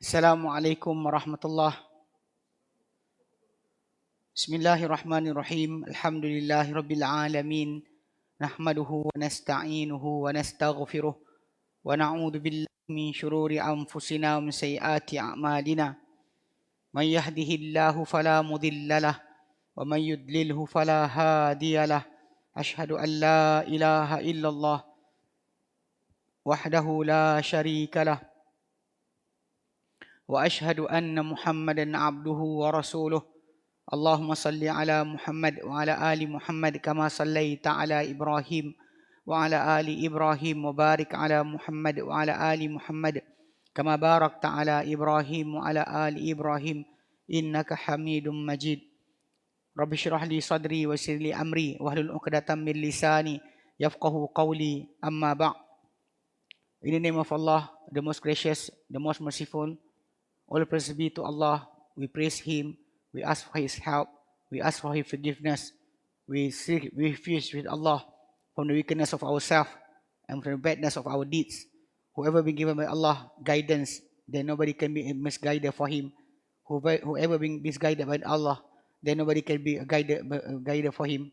Assalamualaikum warahmatullahi. Bismillahirrahmanirrahim. Alhamdulillahi rabbil alamin. Nahmaduhu wa nasta'inuhu wa nastaghfiruh. Wa na'udzu billahi min shururi anfusina wa min sayyiati a'malina. Man yahdihillahu fala mudilla lah wa man yudlilhu fala hadiya lah. Ashhadu an la ilaha illallah wahdahu la syarika lah. وأشهد أن محمدا عبده ورسوله اللهم صل على محمد وعلى آل محمد كما صليت على إبراهيم وعلى آل إبراهيم وبارك على محمد وعلى آل محمد كما باركت على إبراهيم وعلى آل إبراهيم إنك حميد مجيد رب اشرح لي صدري ويسر لي أمري واحلل عقدة من لساني يفقهوا قولي أما بعد. In the name of Allah, the most gracious, the most merciful, all praise be to Allah. We praise Him. We ask for His help. We ask for His forgiveness. We seek refuge with Allah from the wickedness of ourselves and from the badness of our deeds. Whoever been given by Allah guidance, then nobody can be misguided for him. Whoever been misguided by Allah, then nobody can be guided for him.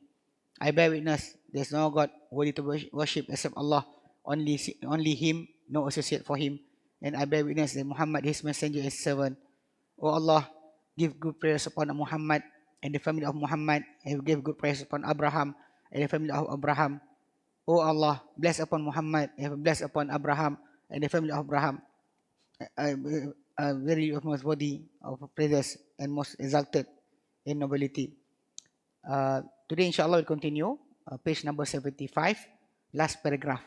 I bear witness, there's no God worthy to worship except Allah. Only Him, no associate for Him. And I bear witness that Muhammad, His messenger, His servant. O Allah, give good prayers upon Muhammad and the family of Muhammad, and give good prayers upon Abraham and the family of Abraham. O Allah, bless upon Muhammad and bless upon Abraham and the family of Abraham. Very most worthy of praises and most exalted in nobility. Today, inshallah, we'll continue page number 75, last paragraph.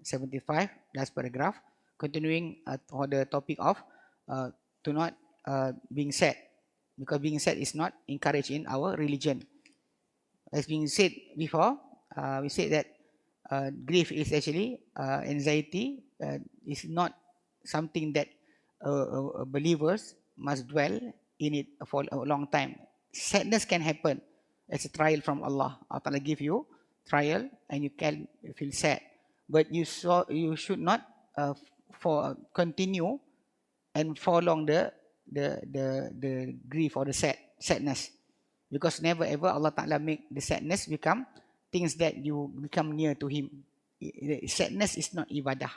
75, last paragraph. Continuing for the topic of to not being sad, because being sad is not encouraged in our religion. As being said before, we said that grief is actually anxiety, is not something that believers must dwell in it for a long time. Sadness can happen as a trial from Allah. Allah give you trial and you can feel sad, but you should not continue and prolong the grief or the sadness, because never ever Allah Ta'ala make the sadness become things that you become near to Him. Sadness is not ibadah.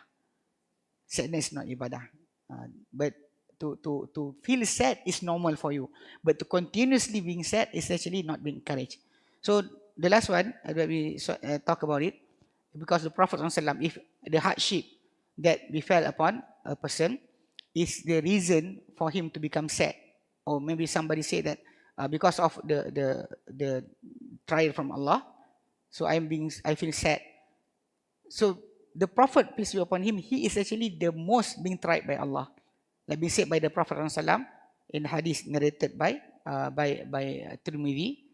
Sadness is not ibadah. But to feel sad is normal for you, but to continuously being sad is actually not being encouraged. So the last one that we talk about it, because the Prophet ﷺ, if the hardship that befell upon a person is the reason for him to become sad, or maybe somebody say that because of the trial from Allah, so I feel sad. So the Prophet, peace be upon him, he is actually the most being tried by Allah, like being said by the Prophet ﷺ in hadith narrated by Tirmidhi.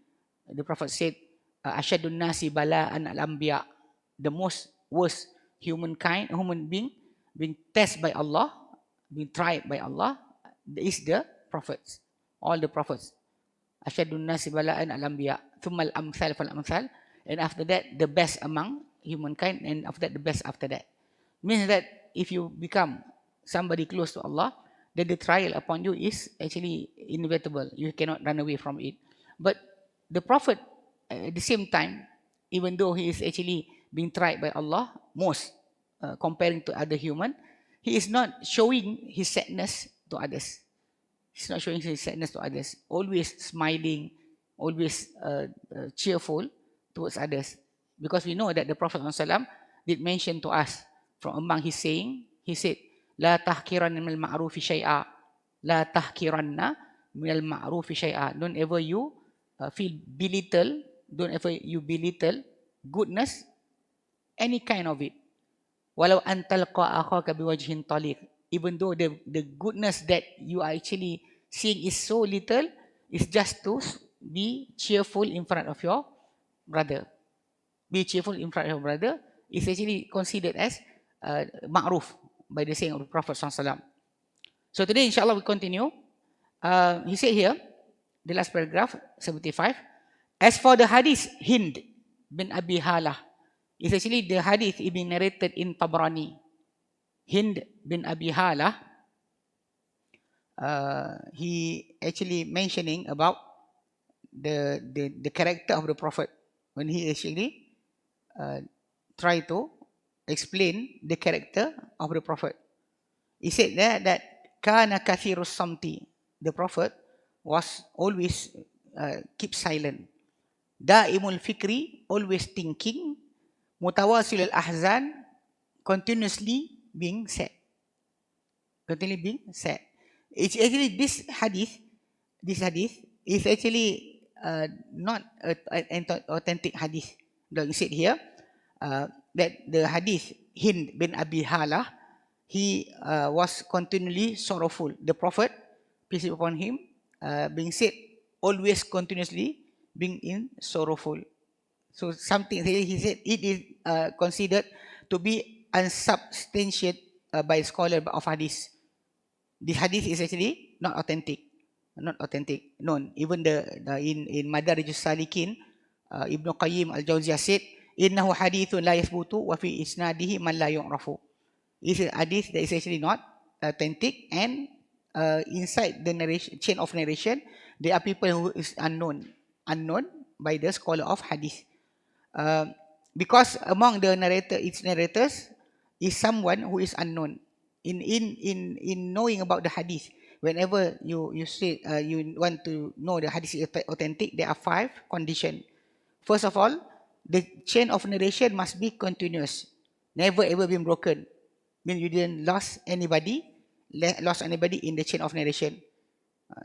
The Prophet said, "Ashadun nasi bala'an al-anbiya," the most worst human being being tested by Allah, being tried by Allah, is the prophets, all the prophets. Ashadun nasi bala'an al-anbiya, thumma al-amthal fal-amthal, and after that the best among humankind, and after that the best after that. Means that if you become somebody close to Allah, then the trial upon you is actually inevitable. You cannot run away from it. But the Prophet, at the same time, even though he is actually being tried by Allah most, comparing to other human, he is not showing his sadness to others. He's not showing his sadness to others. Always smiling, always cheerful towards others. Because we know that the Prophet ﷺ did mention to us from among his saying, he said, "La tahkiranna minal ma'rufi shay'a." La tahkiranna minal ma'rufi shay'a. Don't ever you feel belittle. Don't ever you belittle goodness, any kind of it. Walau antalqa akhaka biwajhin taliq. Even though the goodness that you are actually seeing is so little, is just to be cheerful in front of your brother. Be cheerful in front of your brother is actually considered as ma'ruf by the saying of the Prophet ﷺ. So today, inshallah, we continue. He said here, the last paragraph, 75. As for the hadith, Hind bin Abi Halah, it's actually the hadith being narrated in Tabrani. Hind bin Abi Halah, he actually mentioning about the character of the Prophet when he actually try to explain the character of the Prophet. He said there that kana kathirus samti. The Prophet was always keep silent. Daimul fikri, always thinking. Mutawasil al-ahzan, continuously being sad. Continuously being sad. It's actually this hadith is actually not an authentic hadith. Like you said here, that the hadith Hind bin Abi Halah, he was continually sorrowful. The Prophet, peace be upon him, being said, always continuously being in sorrowful. So something he said it is considered to be unsubstantiated by scholar of hadith. This hadith is actually not authentic, known. Even the in Madarijus Salikin, Ibn Qayyim Al-Jawziyah said, innahu hadithun la yathbutu wa fi isnadihi man la yu'rafu. It's a hadith that is actually not authentic, and inside the narration, chain of narration, there are people who is unknown by the scholar of hadith. Because among the narrators is someone who is unknown. In knowing about the hadith, whenever you say you want to know the hadith is authentic, there are 5 conditions. First of all, the chain of narration must be continuous, never ever been broken. Mean you didn't lost anybody in the chain of narration.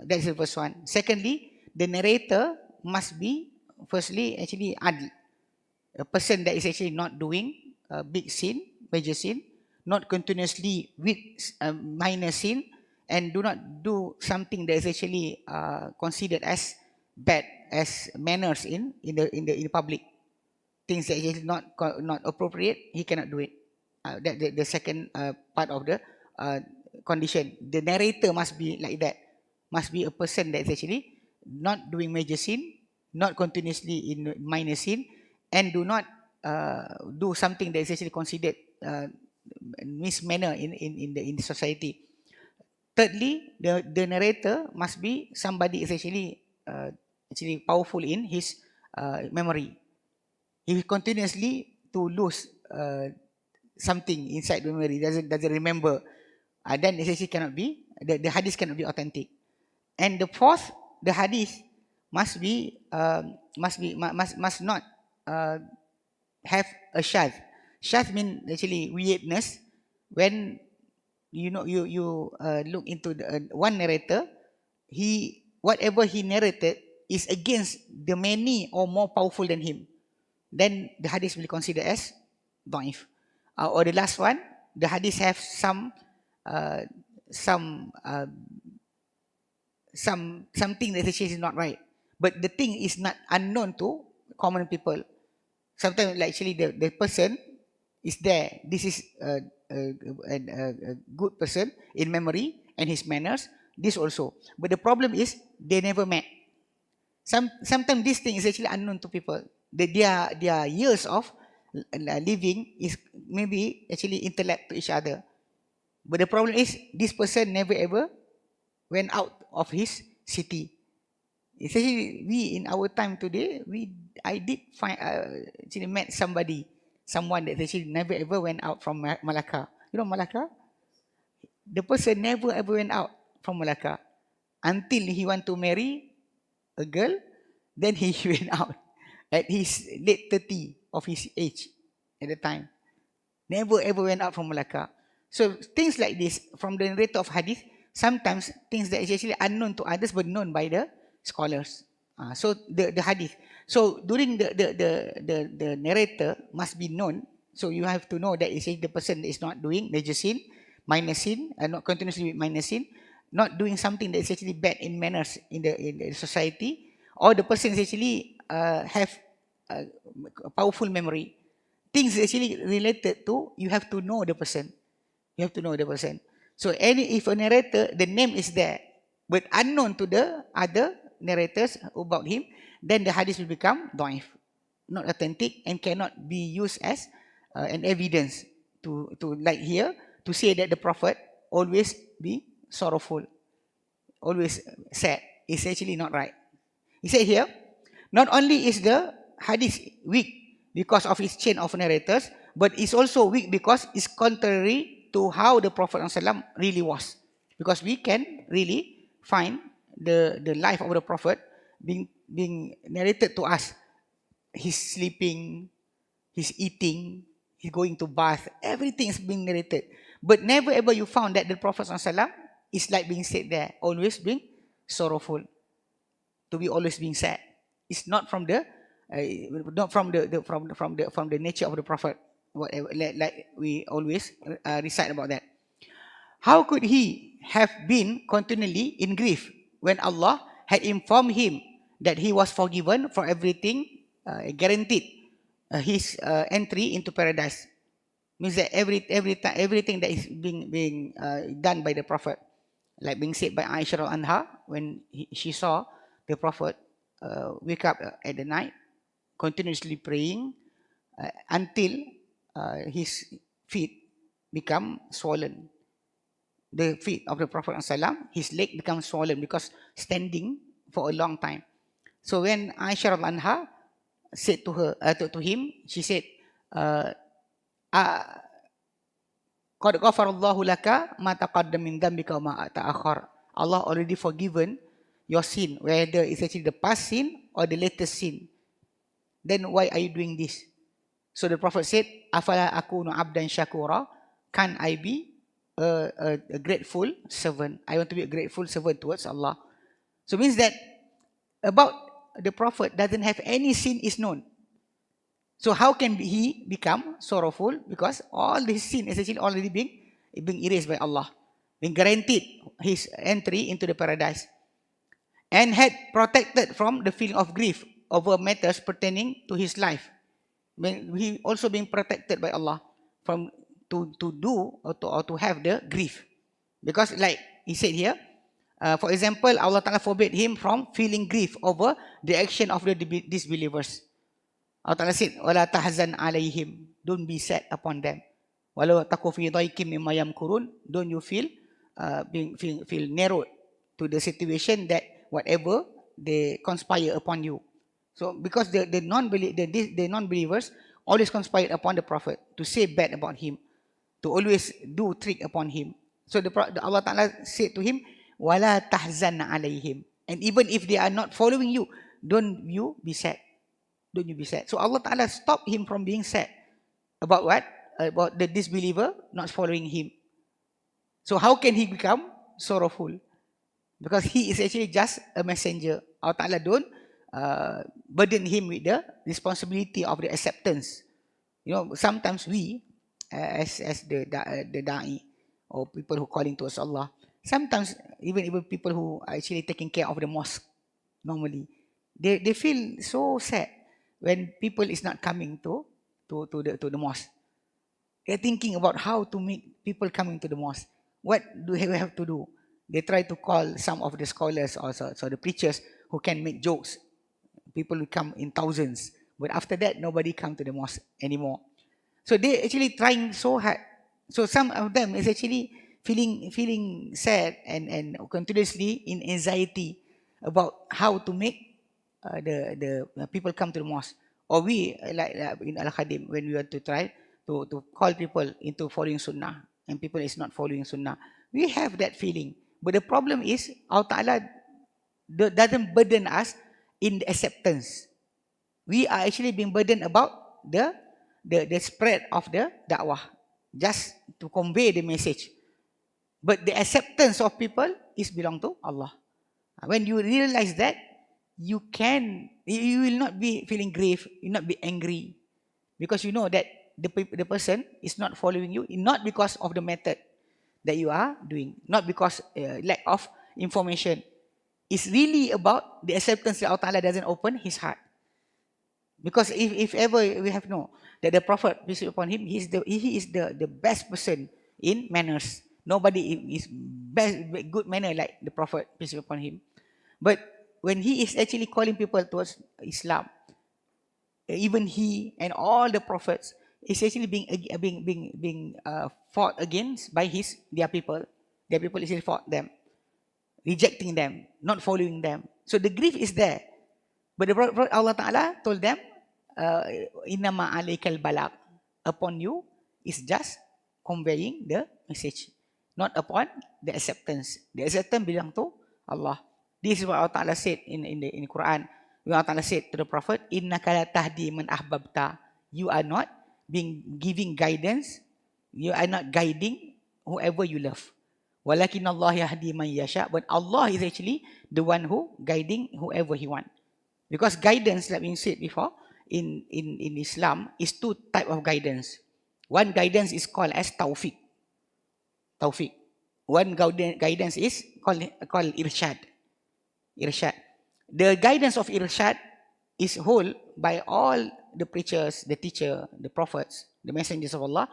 That's the first one. Secondly, the narrator must be firstly actually adl, a person that is actually not doing a big sin, major sin, not continuously with a minor sin, and do not do something that is actually considered as bad, as manners in the public. Things that is not appropriate, he cannot do it. That the second part of the condition. The narrator must be like that. Must be a person that is actually not doing major sin, not continuously in minor sin, and do not do something that is actually considered mismanner in the society. Thirdly, the narrator must be somebody is actually powerful in his memory. If continuously to lose something inside the memory, doesn't remember, then it actually cannot be, the hadith cannot be authentic. And the fourth, the hadith must not have a shadh. Shadh means actually weirdness. When you look into the one narrator, whatever he narrated is against the many or more powerful than him, then the hadith will be considered as da'if. Or the last one, the hadith have something that actually is not right, but the thing is not unknown to common people. Sometimes like actually the person is there. This is a good person in memory and his manners. This also, but the problem is they never met. Sometimes this thing is actually unknown to people. Their years of living is maybe actually intellect to each other, but the problem is this person never ever went out of his city. Especially we in our time today, I did find actually met someone that actually never ever went out from Malacca. You know Malacca? The person never ever went out from Malacca until he want to marry a girl. Then he went out at his late 30 of his age at the time. Never ever went out from Malacca. So things like this from the narrator of hadith, sometimes things that is actually unknown to others but known by the scholars. So the hadith. So during the narrator must be known. So you have to know that the person is not doing major sin, minor sin, and not continuously with minor sin, not doing something that is actually bad in manners in the society, or the person is actually have a powerful memory. Things actually related to, you have to know the person. You have to know the person. So if a narrator, the name is there, but unknown to the other narrators about him, then the hadith will become da'if, not authentic, and cannot be used as an evidence to like here to say that the Prophet always be sorrowful. always sad is actually not right. He said here, not only is the hadith weak because of its chain of narrators, but it's also weak because it's contrary to how the Prophet ﷺ really was. Because we can really find the life of the Prophet being narrated to us. He's sleeping, he's eating, he's going to bath, everything is being narrated. But never ever you found that the Prophet ﷺ is like being said there, always being sorrowful, to be always being sad. It's not from the not from the nature of the Prophet. Whatever, like we always recite about that. How could he have been continually in grief when Allah had informed him that he was forgiven for everything, guaranteed his entry into paradise? Means that everything that is being done by the Prophet, like being said by Aisha anha when she saw the Prophet wake up at the night, continuously praying until his feet become swollen. The feet of the Prophet ﷺ, his leg becomes swollen because standing for a long time. So when Aisha anha said to her to him, she said, "Qad ghafarallahu laka ma taqaddama min dhanbika wa ma ta'akhkhar." Allah already forgiven your sin, whether it's actually the past sin or the latest sin. Then why are you doing this? So the Prophet said, "Afala akunu abdan shakura?" Can I be a grateful servant? I want to be a grateful servant towards Allah. So it means that about the Prophet doesn't have any sin is known. So how can he become sorrowful? Because all his sin is actually already being erased by Allah, being guaranteed his entry into the paradise, and had protected from the feeling of grief over matters pertaining to his life. He also being protected by Allah from to do or to have the grief. Because like he said here, for example, Allah Ta'ala forbade him from feeling grief over the action of the disbelievers. Allah Ta'ala said, "Wala tahzan alayhim." Don't be sad upon them. Walau taku fi dhaikim mimma yamkurun. Don't you feel narrowed to the situation that whatever they conspire upon you. So because the non-believers always conspired upon the Prophet to say bad about him, to always do trick upon him. So Allah Ta'ala said to him, "Wala tahzan alayhim." And even if they are not following you, don't you be sad. Don't you be sad. So Allah Ta'ala stopped him from being sad. About what? About the disbeliever not following him. So how can he become sorrowful? Because he is actually just a messenger. Allah Ta'ala don't burden him with the responsibility of the acceptance. You know, sometimes we, as the da'i, or people who calling towards Allah, sometimes even people who are actually taking care of the mosque, normally, they feel so sad when people is not coming to the mosque. They're thinking about how to make people coming to the mosque. What do we have to do? They try to call some of the scholars or so the preachers who can make jokes. People will come in thousands. But after that, nobody come to the mosque anymore. So they actually trying so hard. So some of them is actually feeling sad and continuously in anxiety about how to make the people come to the mosque. Or we, like in Al-Khadim, when we want to try to call people into following Sunnah, and people is not following Sunnah, we have that feeling. But the problem is, Allah Ta'ala doesn't burden us in the acceptance. We are actually being burdened about the spread of the da'wah, just to convey the message. But the acceptance of people is belong to Allah. When you realize that, you will not be feeling grief, you will not be angry, because you know that the person is not following you, not because of the method that you are doing, not because lack of information. It's really about the acceptance that Allah Ta'ala doesn't open his heart. Because if ever we have known that the Prophet, peace be upon him, he is the best person in manners. Nobody is good manner like the Prophet, peace be upon him. But when he is actually calling people towards Islam, even he and all the prophets is actually being fought against by their people. Their people actually fought them. rejecting them, not following them. So the grief is there. But the Prophet Allah Ta'ala told them, Innama alaikal balak. Upon you is just conveying the message, not upon the acceptance. The acceptance belong to Allah. This is what Allah Ta'ala said in the Quran. Allah Ta'ala said to the Prophet, Innaka la tahdi man ahbabta. You are not giving guidance. You are not guiding whoever you love. Walakin Allah yahdi man yasha. But Allah is actually the one who guiding whoever He want. Because guidance, like we said before, in Islam, is two type of guidance. One guidance is called as tawfiq. Tawfiq. One guidance is called irshad. Irshad. The guidance of irshad is held by all the preachers, the teacher, the prophets, the messengers of Allah.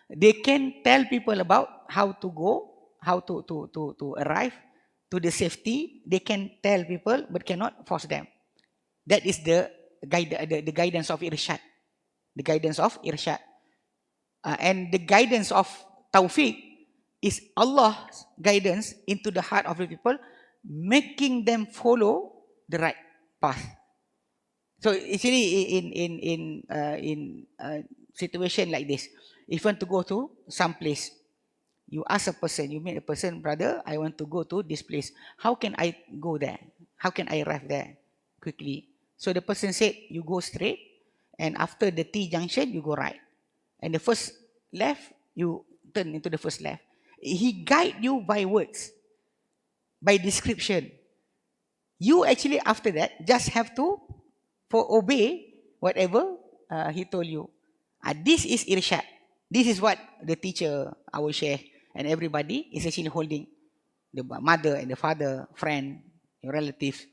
They can tell people about how to go, how to arrive to the safety. They can tell people, but cannot force them. That is the guidance of irshad. The guidance of irshad. And the guidance of tawfiq is Allah's guidance into the heart of the people, making them follow the right path. So actually, in situation like this, if you want to go to some place, you ask a person, you meet a person, brother, I want to go to this place. How can I go there? How can I arrive there quickly? So the person said, you go straight, and after the T junction, you go right. And the first left, you turn into the first left. He guide you by words, by description. You actually, after that, just have to obey whatever he told you. This is irshad. This is what the teacher, our sheikh, and everybody is actually holding. The mother and the father, friend, your relatives,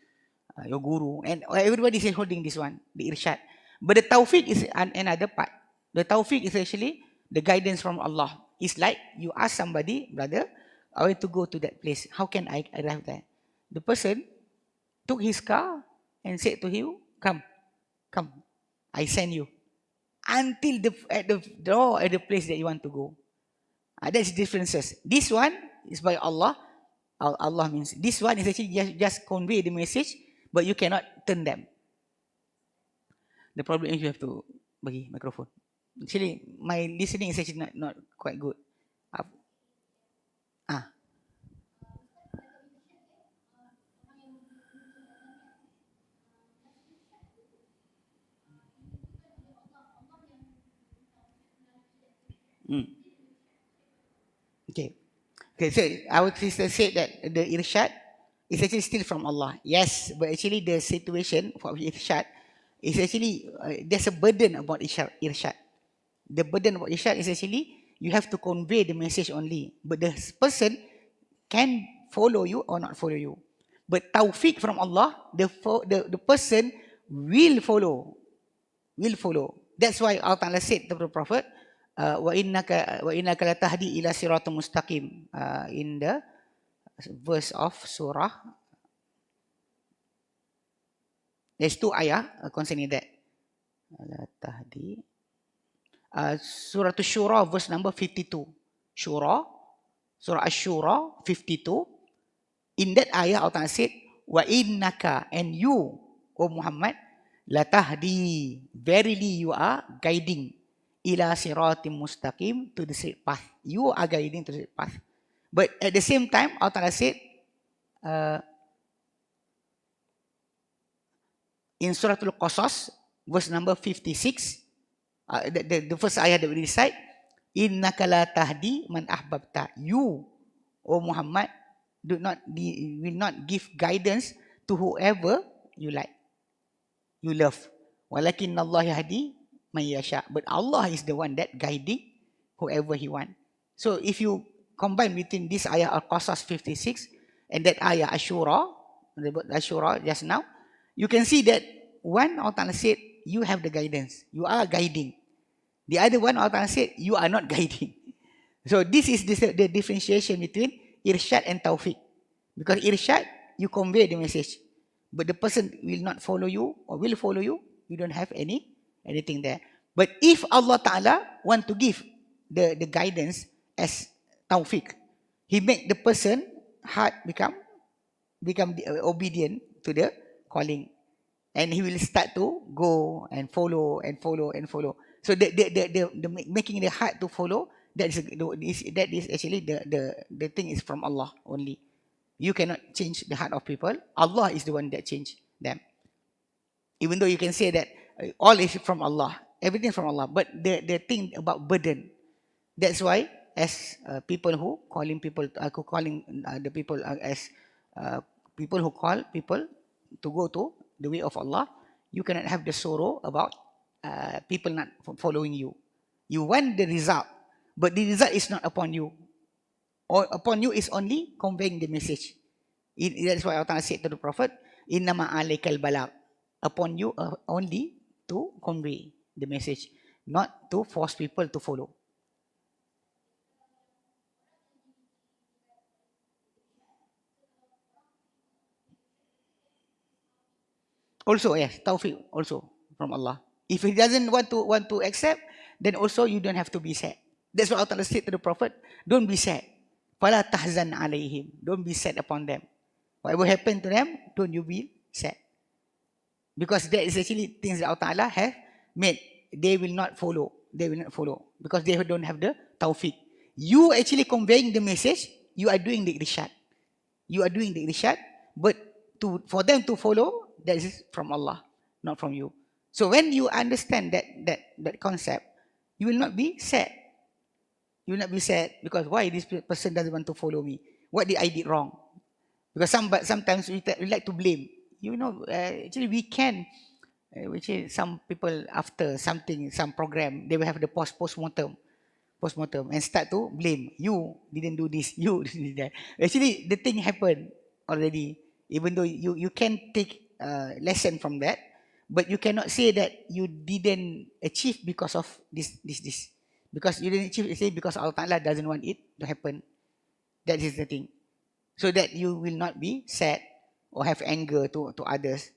your guru, and everybody is holding this one, the irshad. But the tawfiq is another part. The tawfiq is actually the guidance from Allah. It's like you ask somebody, brother, I want to go to that place. How can I arrive there? The person took his car and said to him, come, I send you. Until at the door at the place that you want to go. That's differences. This one is by Allah. Allah means this one is actually just convey the message, but you cannot turn them. The problem is you have to bagi microphone. Actually, my listening is actually not quite good. Okay, so our sister said that the irshad is actually still from Allah. Yes, but actually the situation for irshad is actually, there's a burden about irshad. The burden about irshad is actually, you have to convey the message only. But the person can follow you or not follow you. But tawfiq from Allah, the person will follow. Will follow. That's why Allah Ta'ala said to the Prophet, wa innaka la tahdi ila siratal mustaqim, in the verse of surah. There's two ayah concerning that. La tahdi. Surah Ash-Shura, verse number 52. Surah Ash-Shura 52. In that ayah, Allah Ta'ala said, wa innaka, and you, O Muhammad, la tahdi, verily you are guiding, ila siratim mustaqim, to the straight path. You are guiding to the straight path. But at the same time, Allah Ta'ala said, in Surah Al-Qasas, verse number 56, the first ayah that we recite, innaka la tahdi man ahbabta. You, O Muhammad, will not give guidance to whoever you like, you love. Walakin Allah yahdi man yasha. But Allah is the one that guiding whoever He want. So if you combine between this ayah Al-Qasas 56 and that ayah Ashura just now, you can see that one, Allah Ta'ala said, you have the guidance. You are guiding. The other one, Allah Ta'ala said, you are not guiding. So this is the differentiation between irshad and tawfiq. Because irshad, you convey the message. But the person will not follow you or will follow you, you don't have anything there. But if Allah Ta'ala want to give the guidance as tawfiq, He make the person heart become become obedient to the calling, and he will start to go and follow and follow and follow. So the making the heart to follow, that is actually the thing is from Allah only. You cannot change the heart of people. Allah is the one that change them. Even though you can say that all is from Allah, everything from Allah, but the thing about burden, that's why as people who calling people, the people as people who call people to go to the way of Allah, you cannot have the sorrow about people not following you. You want the result, but the result is not upon you. Or upon you is only conveying the message. That's why Allah said to the Prophet, "Innama alaikal balagh." Upon you only to convey the message, not to force people to follow. Also, yes, tawfiq also from Allah. If he doesn't want to accept, then also you don't have to be sad. That's what Allah said to the Prophet. Don't be sad. Fala tahzan alayhim. Don't be sad upon them. Whatever happened to them, don't you be sad. Because that is actually things that Allah have made. They will not follow. They will not follow. Because they don't have the tawfiq. You actually conveying the message, you are doing the irshad. You are doing the irshad, but for them to follow, that is from Allah, not from you. So when you understand that concept, you will not be sad. You will not be sad because why this person doesn't want to follow me? What did I did wrong? Because sometimes we like to blame. You know, actually we can, which is some people after something, some program, they will have the postmortem, and start to blame. You didn't do this, you didn't do that. Actually, the thing happened already. Even though you can take lesson from that, but you cannot say that you didn't achieve because of this. Because you didn't achieve, say because Allah Ta'ala doesn't want it to happen. That is the thing. So that you will not be sad or have anger to others.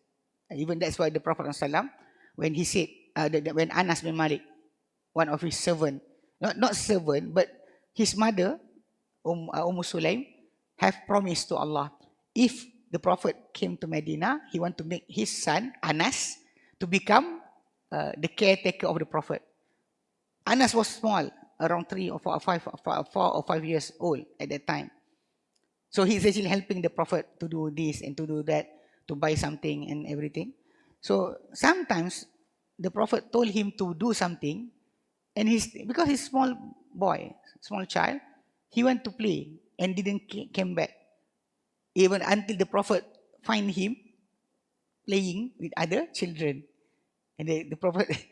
Even that's why the Prophet ﷺ, when he said, when Anas bin Malik, one of his servant, not servant, but his mother, Sulaim, have promised to Allah, if the Prophet came to Medina, he want to make his son, Anas, to become the caretaker of the Prophet. Anas was small, around 3 or 4 or 5 years old at that time. So he's actually helping the Prophet to do this and to do that, to buy something and everything. So sometimes the Prophet told him to do something, and because he's small boy, small child, he went to play and didn't came back. Even until the Prophet find him playing with other children. And the Prophet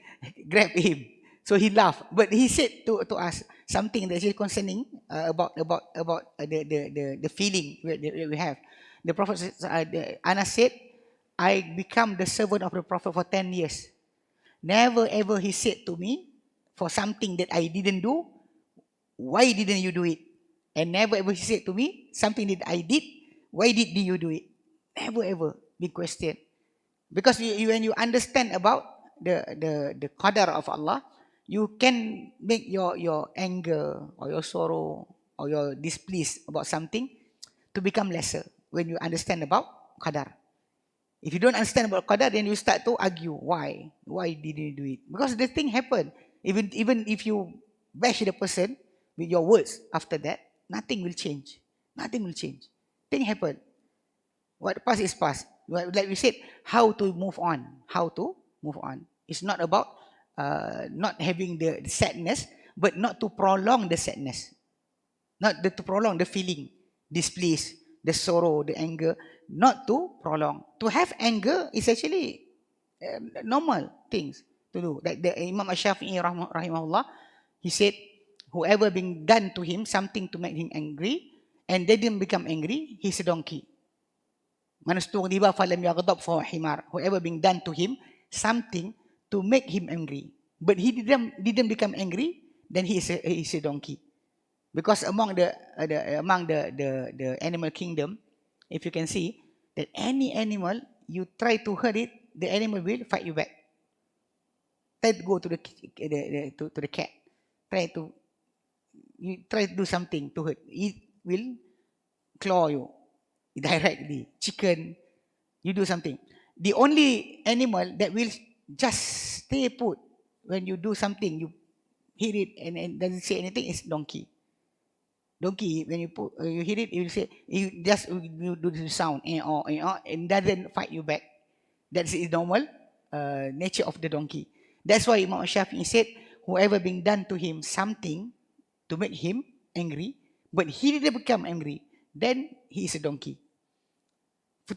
grabbed him. So he laughed. But he said to us something that is concerning about the feeling we have. The Prophet said, Anas said, I become the servant of the Prophet for 10 years. Never ever he said to me, for something that I didn't do, why didn't you do it? And never ever he said to me, something that I did, why did you do it? Never ever big question. Because when you understand about the qadar of Allah, you can make your anger or your sorrow or your displeased about something to become lesser when you understand about qadar. If you don't understand about qadar, then you start to argue. Why? Why didn't you do it? Because the thing happened. Even if you bash the person with your words after that, nothing will change. Nothing will change. Thing happened. What past is past. Like we said, how to move on. How to move on. It's not about not having the sadness, but not to prolong the sadness. Not to prolong the feeling, displeased, the sorrow, the anger. Not to prolong. To have anger is actually normal things to do. Like the Imam Shafi'i rahimahullah, he said, whoever been done to him something to make him angry, and they didn't become angry, he's a donkey. Whoever being done to him something to make him angry, but he didn't become angry, then he is a donkey. Because among the animal kingdom, if you can see that any animal you try to hurt it, the animal will fight you back. Try to go to the cat. You try to do something to hurt. It will claw you. directly. Chicken, you do something. The only animal that will just stay put when you do something, you hit it and doesn't say anything is donkey. Donkey, when you hit it, it will say, you do the sound, and doesn't fight you back. That's the normal nature of the donkey. That's why Imam Shafi'i said, whoever being done to him something to make him angry, but he didn't become angry, then he is a donkey.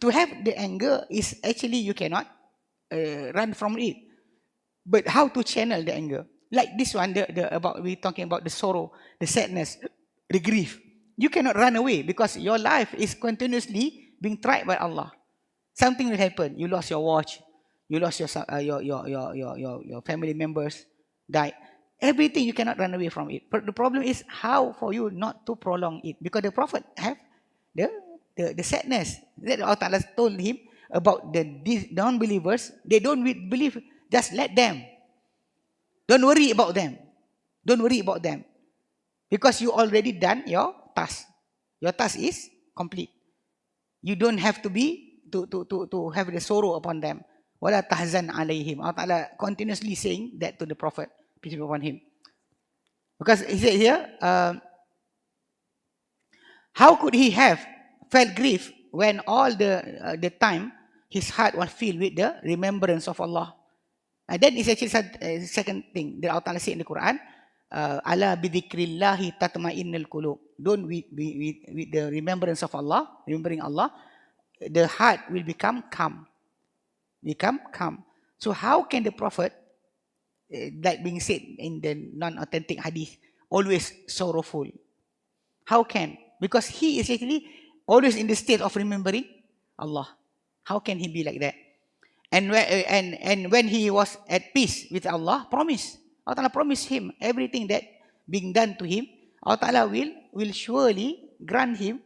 To have the anger is actually you cannot run from it. But how to channel the anger? Like this one, we talking about the sorrow, the sadness, the grief. You cannot run away because your life is continuously being tried by Allah. Something will happen. You lost your watch. You lost your family members died. Everything you cannot run away from it. But the problem is how for you not to prolong it, because the Prophet have the sadness that Allah Ta'ala told him about the non-believers. They don't believe. Just let them. Don't worry about them. Don't worry about them. Because you already done your task. Your task is complete. You don't have to be to have the sorrow upon them. Wala tahzan alayhim. Allah Ta'ala continuously saying that to the Prophet, peace be upon him. Because he said here, how could he have felt grief when all the time his heart was filled with the remembrance of Allah? And then is actually second thing that Allah Ta'ala said in the Quran, ala bidhikrillahi tatma'innal qulub. Don't with the remembrance of Allah, remembering Allah, the heart will become calm. Become calm. So how can the Prophet, like being said in the non-authentic hadith, always sorrowful? How can? Because he is actually always in the state of remembering Allah. How can he be like that? And when he was at peace with Allah, Allah Ta'ala promised him everything that being done to him, Allah Ta'ala will surely grant him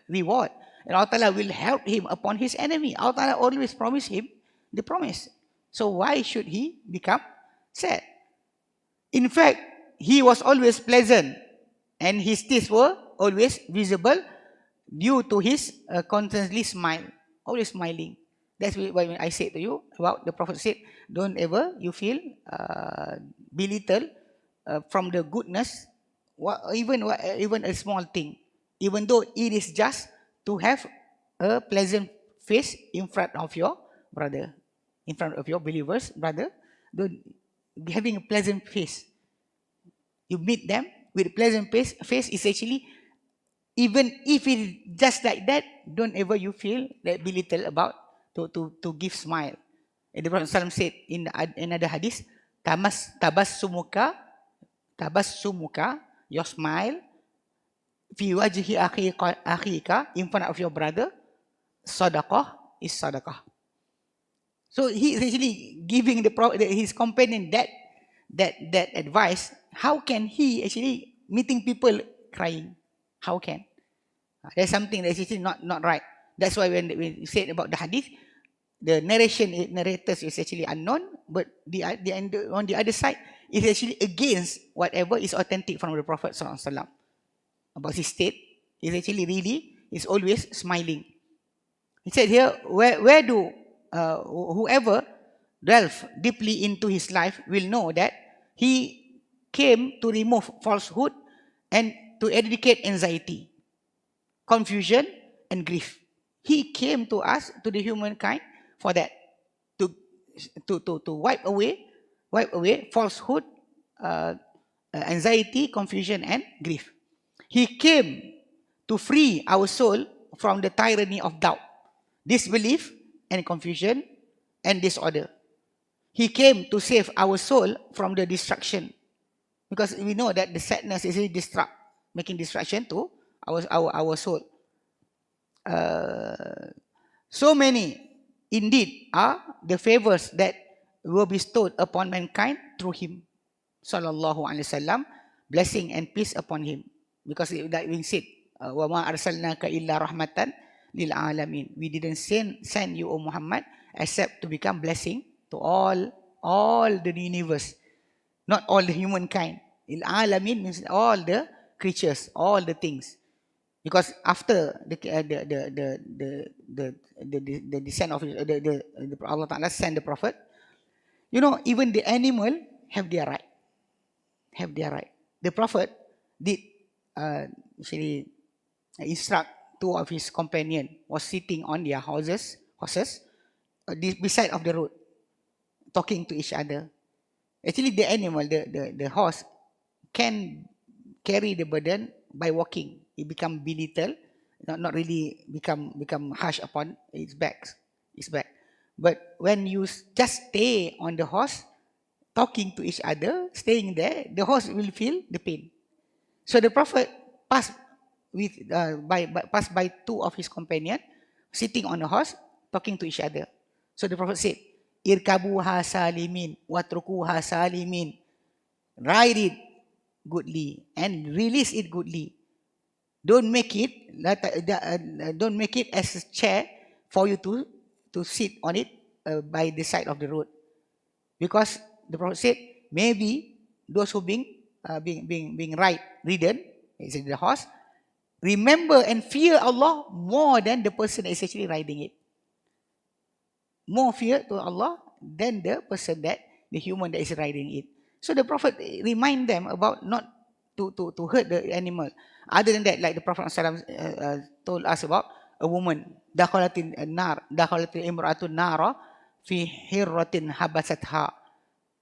reward. And Allah Ta'ala will help him upon his enemy. Allah Ta'ala always promised him the promise. So why should he become sad? In fact, he was always pleasant and his teeth were always visible due to his constantly smile, always smiling. That's why I said to you about the Prophet said, don't ever you feel belittle from the goodness, even a small thing, even though it is just to have a pleasant face in front of your brother, in front of your believers, brother. Having a pleasant face, you meet them with a pleasant face is actually, even if it is just like that, don't ever you feel that belittle about to give smile. And the Prophet ﷺ said in another hadith, tabassumuka, your smile, fi wajhi akhika, in front of your brother, sadaqah is sadaqah. So he is actually giving his companion that advice. How can he actually meeting people crying? How can? There's something that's actually not right. That's why when we said about the hadith, the narrators is actually unknown, but on the other side, it's actually against whatever is authentic from the Prophet ﷺ. About his state, is actually really is always smiling. He said here, where do whoever delve deeply into his life will know that he came to remove falsehood and to eradicate anxiety, confusion, and grief. He came to us, to the humankind, for that, to wipe away falsehood, anxiety, confusion, and grief. He came to free our soul from the tyranny of doubt, disbelief, and confusion, and disorder. He came to save our soul from the destruction, because we know that the sadness is making destruction to our soul. So many indeed are the favors that were bestowed upon mankind through him, sallallahu alaihi wasallam, blessing and peace upon him, because that being said, wa ma arsalnaka illa rahmatan lil alamin, we didn't send you, O Muhammad, except to become blessing to all the universe, not all the humankind. Il alamin means all the creatures, all the things. Because after the descent of Allah Ta'ala sent the Prophet, even the animal have their right. Have their right. The Prophet did actually instruct two of his companion was sitting on their horses beside of the road, talking to each other. Actually, the animal, the horse, can carry the burden by walking. It become belittle, not really become harsh upon its back. But when you just stay on the horse, talking to each other, staying there, the horse will feel the pain. So the Prophet passed by two of his companions, sitting on a horse, talking to each other. So the Prophet said, "Irkabuha salimin, watrukuha salimin." Ride it goodly and release it goodly. Don't make it as a chair for you to sit on it by the side of the road, because the Prophet said maybe those who being ridden, is the horse, remember and fear Allah more than the person that is actually riding it. More fear to Allah than the person the human that is riding it. So the Prophet remind them about not to hurt the animal. Other than that, like the Prophet told us about a woman, dakhalatin imra'atun nara fi hirratin habasatha.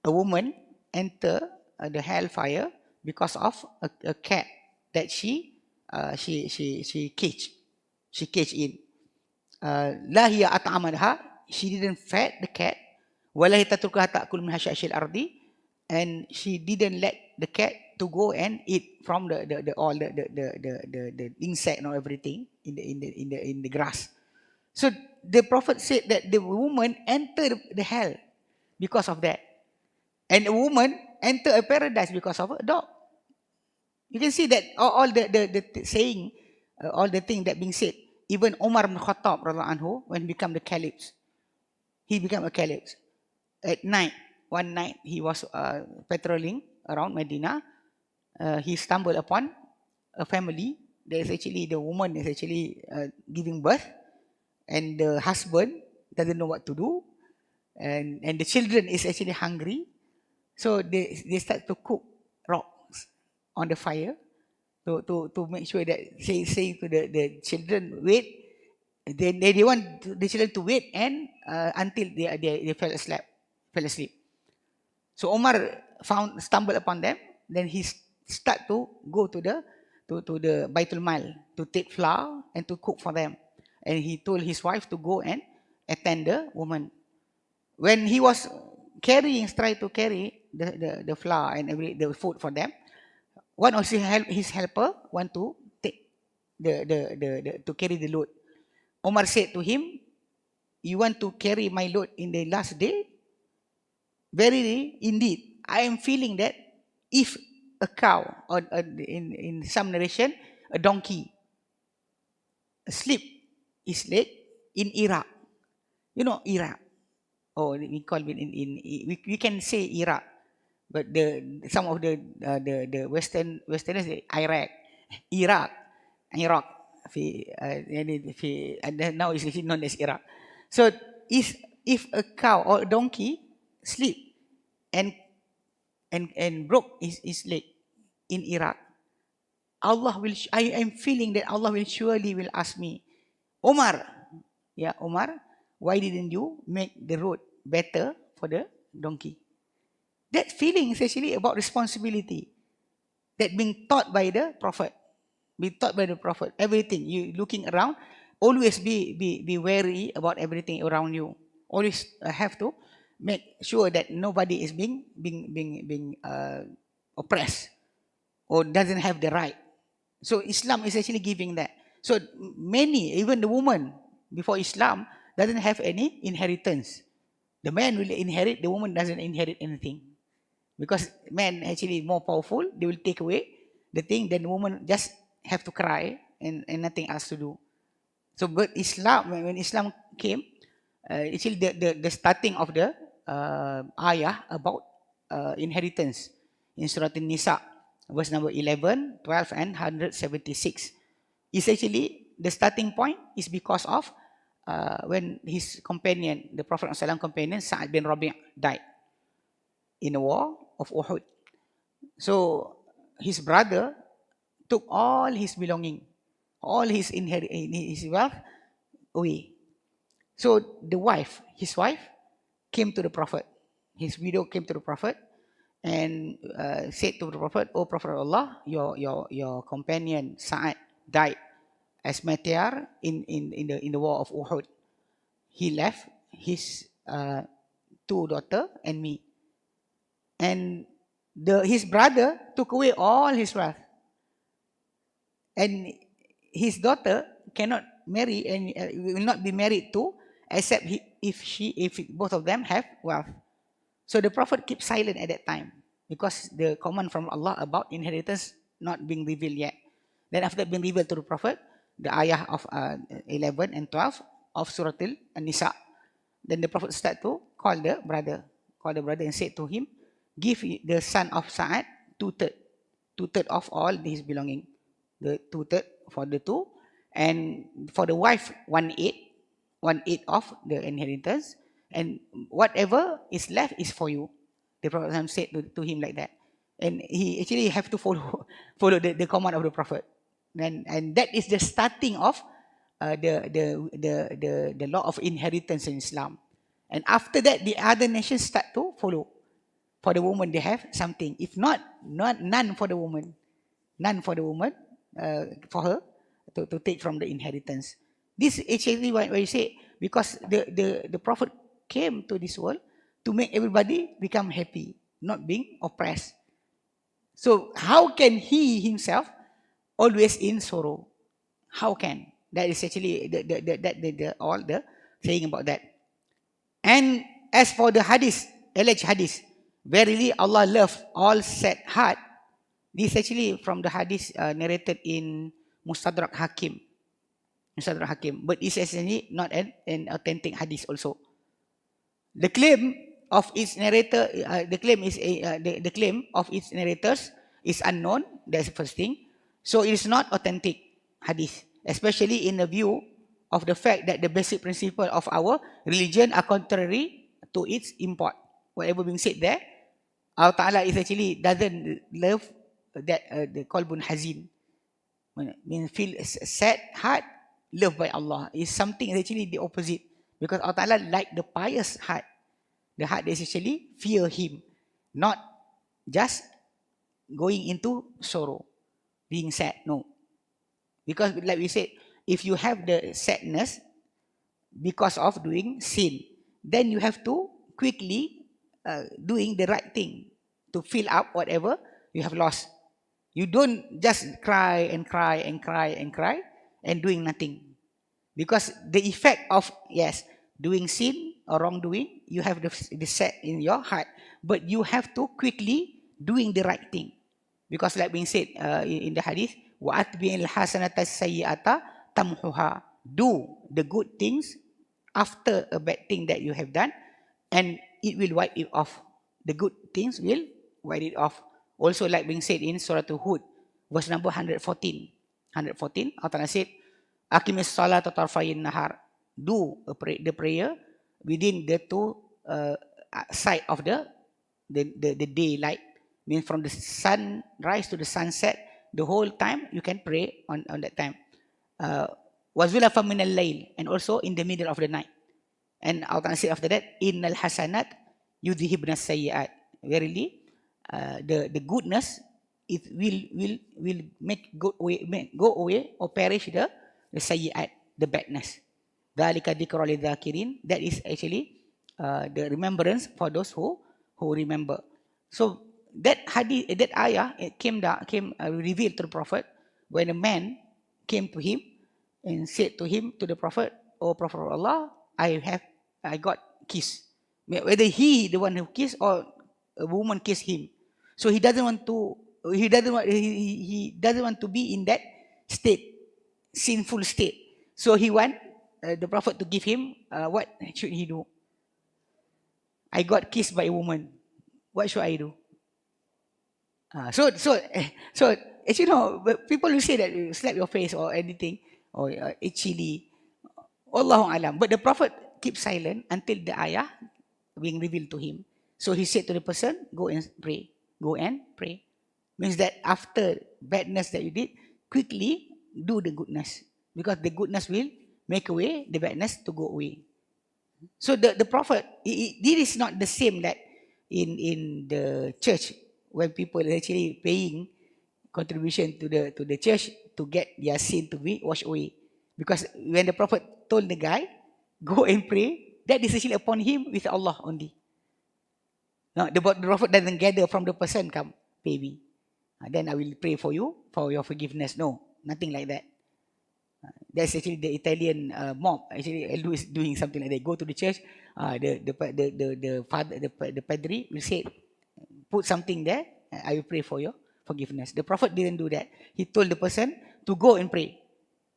A woman enter the hellfire because of a cat that she caged in. La hiya at'amadha, she didn't feed the cat. Wala hiya tatrukaha ta'kul min hashashil ardi, and she didn't let the cat to go and eat from the insect or everything in the grass. So the Prophet said that the woman entered the hell because of that, and a woman entered a paradise because of a dog. You can see that all the saying, all the things that being said. Even Umar bin Khattab anhu, when he became the caliph, he became a caliph. At night, one night, he was patrolling around Medina. He stumbled upon a family. There is actually, the woman is actually giving birth, and the husband doesn't know what to do, and the children is actually hungry. So they start to cook rocks on the fire to make sure that say to the children, wait. They want the children to wait and until they fell asleep. So Omar stumbled upon them. Then he start to go to the Baitul Mal to take flour and to cook for them. And he told his wife to go and attend the woman. When he was trying to carry the flour and the food for them, one of his helper want to take to carry the load. Omar said to him, "You want to carry my load in the last day? Verily, indeed, I am feeling that if a cow, or in some narration, a donkey, slip his leg in Iraq." You know Iraq? Oh, we call it we can say Iraq, but some of the Westerners say Iraq. And now it's known as Iraq. So if a cow or a donkey sleep and broke his leg in Iraq, I am feeling that Allah will surely ask me, Omar, why didn't you make the road better for the donkey? That feeling is actually about responsibility that being taught by the Prophet. Be taught by the Prophet. Everything you looking around, always be wary about everything around you. Always have to make sure that nobody is being oppressed or doesn't have the right. So Islam is actually giving that. So many, even the woman before Islam, doesn't have any inheritance. The man will inherit, the woman doesn't inherit anything. Because men actually more powerful, they will take away the thing, then the woman just have to cry and nothing else to do. So but Islam, when Islam came, actually the starting of the ayah about inheritance in Surah An-Nisa, verse number 11, 12 and 176. is actually the starting point is because of when his companion, the Prophet ﷺ companion, Sa'ad bin Rabi' died in the war of Uhud. So his brother took all his belonging, all his his wealth away. So his wife came to the Prophet. His widow came to the Prophet and said to the Prophet, "Oh Prophet Allah, your companion Sa'ad died as martyr in the war of Uhud. He left his two daughter and me, and his brother took away all his wealth, and his daughter cannot marry and will not be married to except if both of them have wealth." So the Prophet kept silent at that time because the command from Allah about inheritance not being revealed yet. Then after being revealed to the Prophet, the ayah of 11 and 12 of Surah An-Nisa, then the Prophet started to call the brother and said to him, "Give the son of Sa'ad two-third of all his belonging, the two-third for the two, and for the wife one-eighth of the inheritance, and whatever is left is for you." The Prophet said to him like that, and he actually have to follow the command of the Prophet, and that is the starting of the law of inheritance in Islam. And after that, the other nations start to follow. For the woman, they have something. If not none for the woman, for her to take from the inheritance. This is actually why you say, because the Prophet came to this world to make everybody become happy, not being oppressed. So how can he himself always in sorrow? How can? That is actually all the saying about that. And as for the hadith, alleged hadith, verily Allah loved all sad heart. This is actually from the hadith narrated in Mustadrak Hakim, but it's actually not an authentic hadith also. The claim of its narrator, the claim of its narrators is unknown. That's the first thing. So it is not authentic hadith, especially in the view of the fact that the basic principle of our religion are contrary to its import. Whatever being said there, Allah Ta'ala is actually doesn't love that the qalbun hazin, means feel sad heart loved by Allah, is something actually the opposite, because Allah Ta'ala like the pious heart, the heart that actually fear Him, not just going into sorrow, being sad. No, because like we said, if you have the sadness because of doing sin, then you have to quickly doing the right thing to fill up whatever you have lost. You don't just cry and doing nothing, because the effect of doing sin or wrongdoing, you have the sad in your heart, but you have to quickly doing the right thing, because like being said in the hadith, وَأَتْبِعِ الْحَسَنَةَ السَّيِّئَةَ تَمْحُهَا, do the good things after a bad thing that you have done, and it will wipe it off. The good things will wipe it off. Also like being said in Surah Hud, verse number 114, Allah said, Aqimis salat tarfayin nahar, do the prayer within the two side of the daylight, means from the sunrise to the sunset, the whole time you can pray on that time. Wazulafa min al-layl, and also in the middle of the night. And Allah said after that, innal hasanat yudhibna sayyi'at, verily the goodness, it will go away or perish the sayyi'at, the badness. Dhalika dhikra lidhakirin, that is actually the remembrance for those who remember. So that hadith, that ayah, it came revealed to the Prophet when a man came to him and said to the Prophet, "Oh Prophet of Allah, I got kissed." Whether he the one who kissed or a woman kissed him. So he doesn't want to be in that state, sinful state. So he want the Prophet to give him what should he do? I got kissed by a woman. What should I do? So Actually, no, but people will say that you slap your face or anything, or eat chili. Allahu alam. But the Prophet keeps silent until the ayah being revealed to him. So he said to the person, go and pray. Go and pray. Means that after badness that you did, quickly do the goodness. Because the goodness will make away the badness to go away. So the Prophet, this is not the same that in the church when people are actually paying contribution to the church to get their sin to be washed away. Because when the Prophet told the guy, go and pray, that is actually upon him with Allah only. No, the Prophet doesn't gather from the person, come, pay me. Then I will pray for you, for your forgiveness. No, nothing like that. That's actually the Italian mob. Actually, always doing something like that. Go to the church, the father, the padre will say, put something there, I will pray for your forgiveness. The Prophet didn't do that. He told the person to go and pray.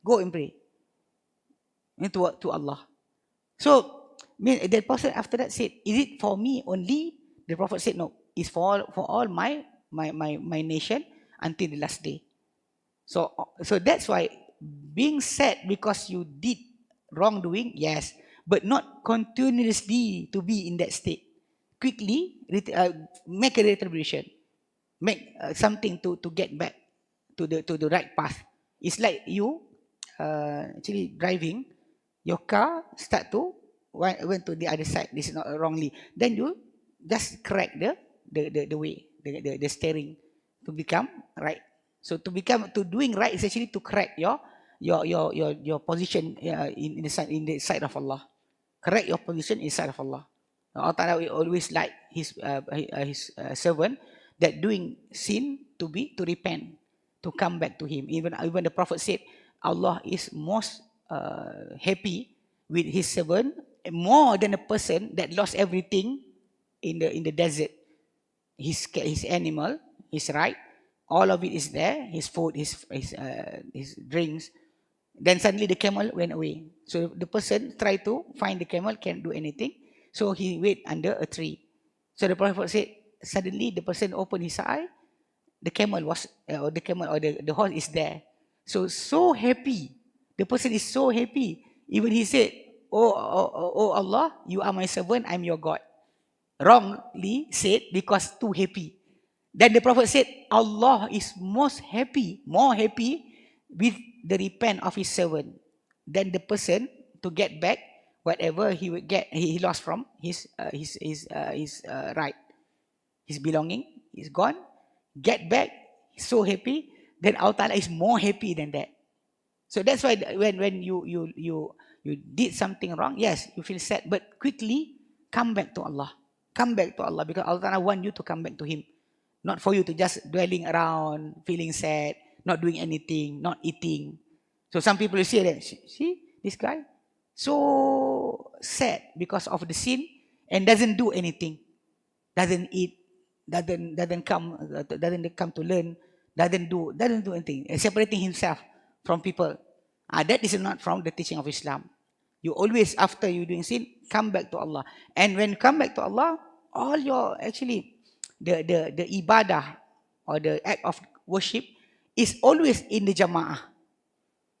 Go and pray. To Allah. So, the person after that said, is it for me only? The Prophet said, no, it's for all my nation until the last day. So that's why being sad because you did wrongdoing, yes, but not continuously to be in that state. Quickly make a retribution, make something to get back to the right path. It's like you actually driving, your car start to went to the other side. This is not wrongly. Then you just correct the way, the steering to become right. So to doing right is actually to correct your position in the sight of Allah. Correct your position in the sight of Allah. Allah Ta'ala will always like his servant that doing sin to repent, to come back to him. Even the Prophet said Allah is most happy with his servant more than a person that lost everything in the desert. His animal, his right, all of it is there, his food, his drinks. Then suddenly the camel went away. So the person tried to find the camel, can't do anything. So he wait under a tree. So the Prophet said, suddenly the person opened his eye, the camel was, or the horse is there. So happy. The person is so happy. Even he said, oh Allah, you are my servant, I'm your God. Wrongly said because too happy. Then the Prophet said, Allah is more happy with the repent of his servant than the person to get back whatever he lost from his right, his belonging is gone. Get back, he's so happy. Then Allah Ta'ala is more happy than that. So that's why when you did something wrong, yes, you feel sad, but quickly come back to Allah. Come back to Allah because Allah Ta'ala want you to come back to Him. Not for you to just dwelling around, feeling sad, not doing anything, not eating. So some people will say that, see, this guy, so sad because of the sin and doesn't do anything. Doesn't eat, doesn't come to learn, doesn't do anything, separating himself from people. That is not from the teaching of Islam. You always, after you doing sin, come back to Allah. And when you come back to Allah, all your actually the ibadah or the act of worship is always in the jama'ah.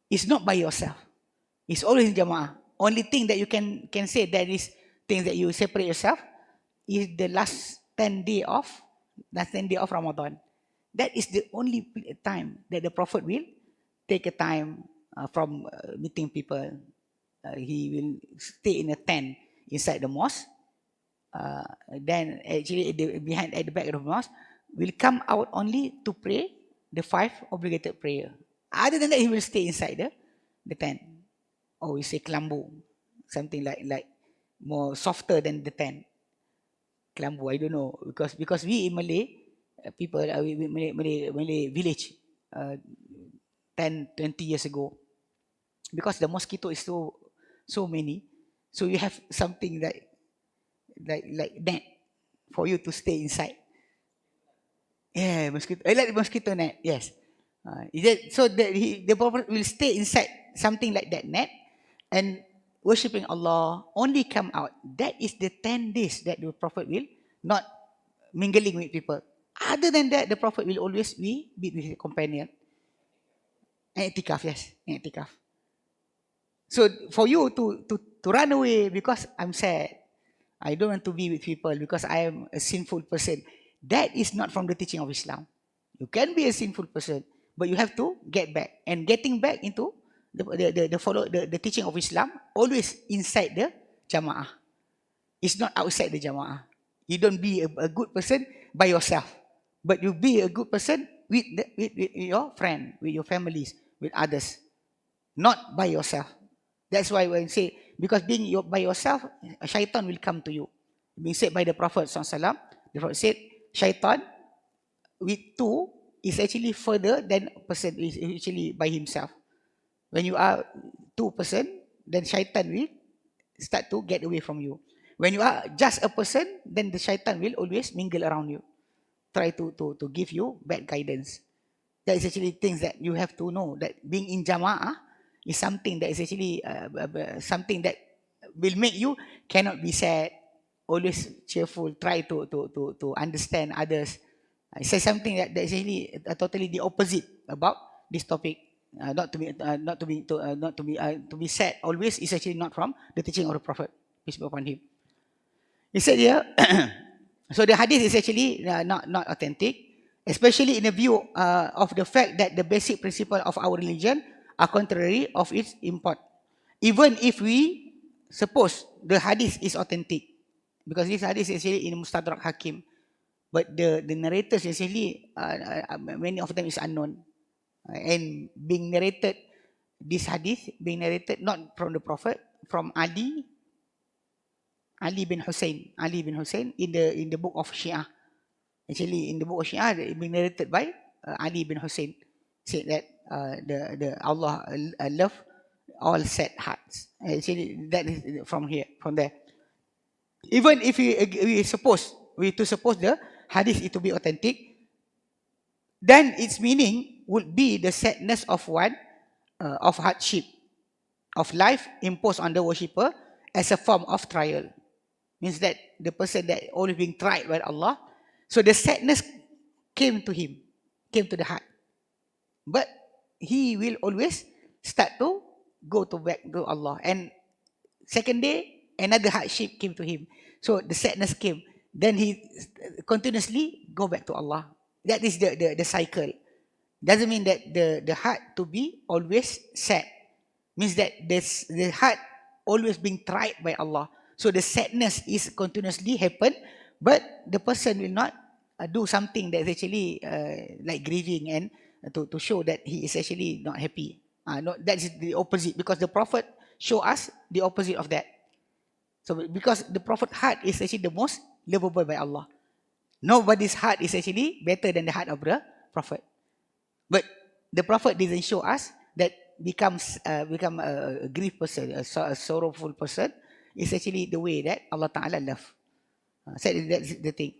It's not by yourself. It's always in jama'ah. Only thing that you can say that is things that you separate yourself is the last 10 day of Ramadan. That is the only time that the Prophet will take a time from meeting people. He will stay in a tent inside the mosque. Then actually at the back of the mosque, will come out only to pray the 5 obligated prayer. Other than that, he will stay inside the tent. Or we say kelambu, something like more softer than the tent. Kelambu, I don't know, because we in Malay people, Malay village 10, 20 years ago, because the mosquito is so many, so you have something like net for you to stay inside. Yeah, mosquito. I like the mosquito net. Yes. So the Prophet will stay inside something like that net and worshipping Allah, only come out. That is the 10 days that the Prophet will not mingling with people. Other than that, the Prophet will always be with his companion. I'tikaf, yes, i'tikaf. So for you to run away because I'm sad, I don't want to be with people because I am a sinful person, that is not from the teaching of Islam. You can be a sinful person, but you have to get back. And getting back into the teaching of Islam, always inside the Jama'ah. It's not outside the Jama'ah. You don't be a good person by yourself, but you be a good person with your friend, with your families, with others, not by yourself. That's why when I say, because being by yourself, shaitan will come to you. Being said by the Prophet SAW, the Prophet said, shaitan with two is actually further than a person is actually by himself. When you are two person, then shaitan will start to get away from you. When you are just a person, then the shaitan will always mingle around you, try to give you bad guidance. That is actually things that you have to know, that being in jama'ah is something that is actually something that will make you cannot be sad, always cheerful, try to understand others. I say something that is actually totally the opposite about this topic. Not to be sad always is actually not from the teaching of the Prophet, peace be upon him. He said here, so the hadith is actually not authentic, especially in the view of the fact that the basic principle of our religion are contrary of its import. Even if we suppose the hadith is authentic, because this hadith is actually in Mustadrak Hakim, but the narrators actually, many of them is unknown. And being narrated, this hadith being narrated not from the Prophet, from Ali bin Hussein in the book of Shia. Actually, in the book of Shia, it being narrated by Ali bin Hussein, said that the Allah love all sad hearts. Actually, that is from there. Even if we suppose the hadith it to be authentic, then its meaning would be the sadness of one of hardship of life imposed on the worshipper as a form of trial. Means that the person that always being tried by Allah, so the sadness came to him, came to the heart, but he will always start to go to back to Allah. And second day, another hardship came to him, so the sadness came, then he continuously go back to Allah. That is the cycle. Doesn't mean that the heart to be always sad. Means that the heart always being tried by Allah. So the sadness is continuously happen, but the person will not do something that is actually like grieving and to show that he is actually not happy. No, that is the opposite, because the Prophet show us the opposite of that. So because the Prophet heart is actually the most lovable by Allah. Nobody's heart is actually better than the heart of the Prophet. But the Prophet didn't show us that become a grief person, a sorrowful person, is actually the way that Allah Ta'ala love. Said that's the thing.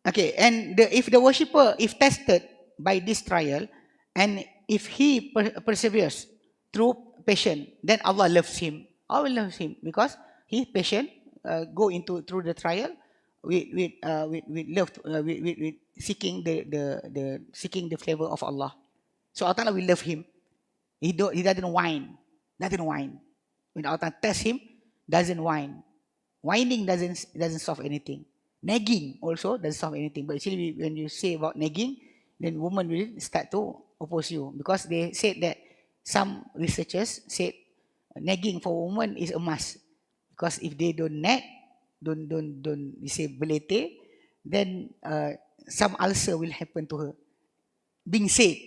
Okay, and if the worshipper, if tested by this trial, and if he perseveres through patience, then Allah loves him. Allah loves him because he patient, go into through the trial with love, with seeking seeking the favor of Allah. So Allah Ta'ala will love him. He doesn't whine. When Allah test him, doesn't whine. Whining doesn't solve anything. Nagging also doesn't solve anything. But actually, when you say about nagging, then women will start to oppose you, because they said that some researchers said nagging for women is a must, because if they don't nag, don't you say belete, then some ulcer will happen to her. Being said,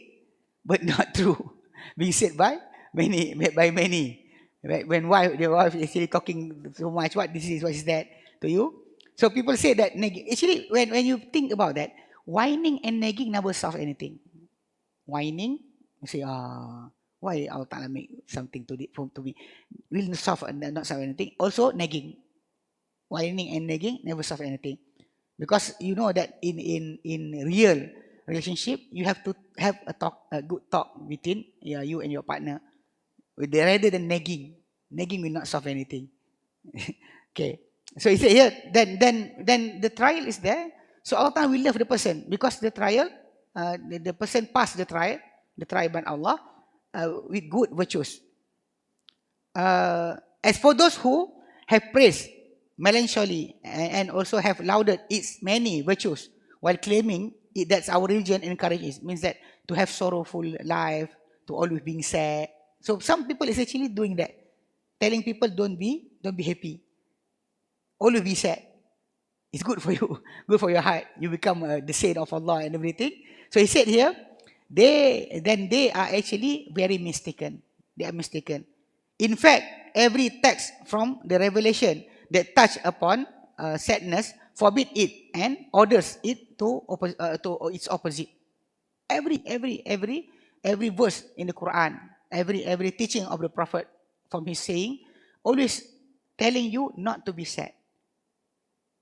but not true. Being said by many. Right? When the wife is actually talking so much, what is that to you? So people say that actually when you think about that, whining and nagging never solve anything. Whining, you say, why Allah Ta'ala make something to me? Will not solve anything. Also nagging. Whining and nagging never solve anything. Because you know that in real relationship, you have to have a good talk between you and your partner. Rather than nagging. Nagging will not solve anything. Okay. So he said here, then the trial is there. So Allah Ta'ala will love the person because the trial, the person passed the trial by Allah with good virtues. As for those who have praised melancholy and also have lauded its many virtues while claiming that's our religion encourages, means that to have sorrowful life, to always being sad. So some people is actually doing that, telling people don't be happy, always be sad. It's good for you, good for your heart. You become the saint of Allah and everything. So he said here, they are actually very mistaken. They are mistaken. In fact, every text from the revelation that touch upon sadness forbid it and orders it to its opposite. Every verse in the Quran, every teaching of the Prophet from his saying, always telling you not to be sad.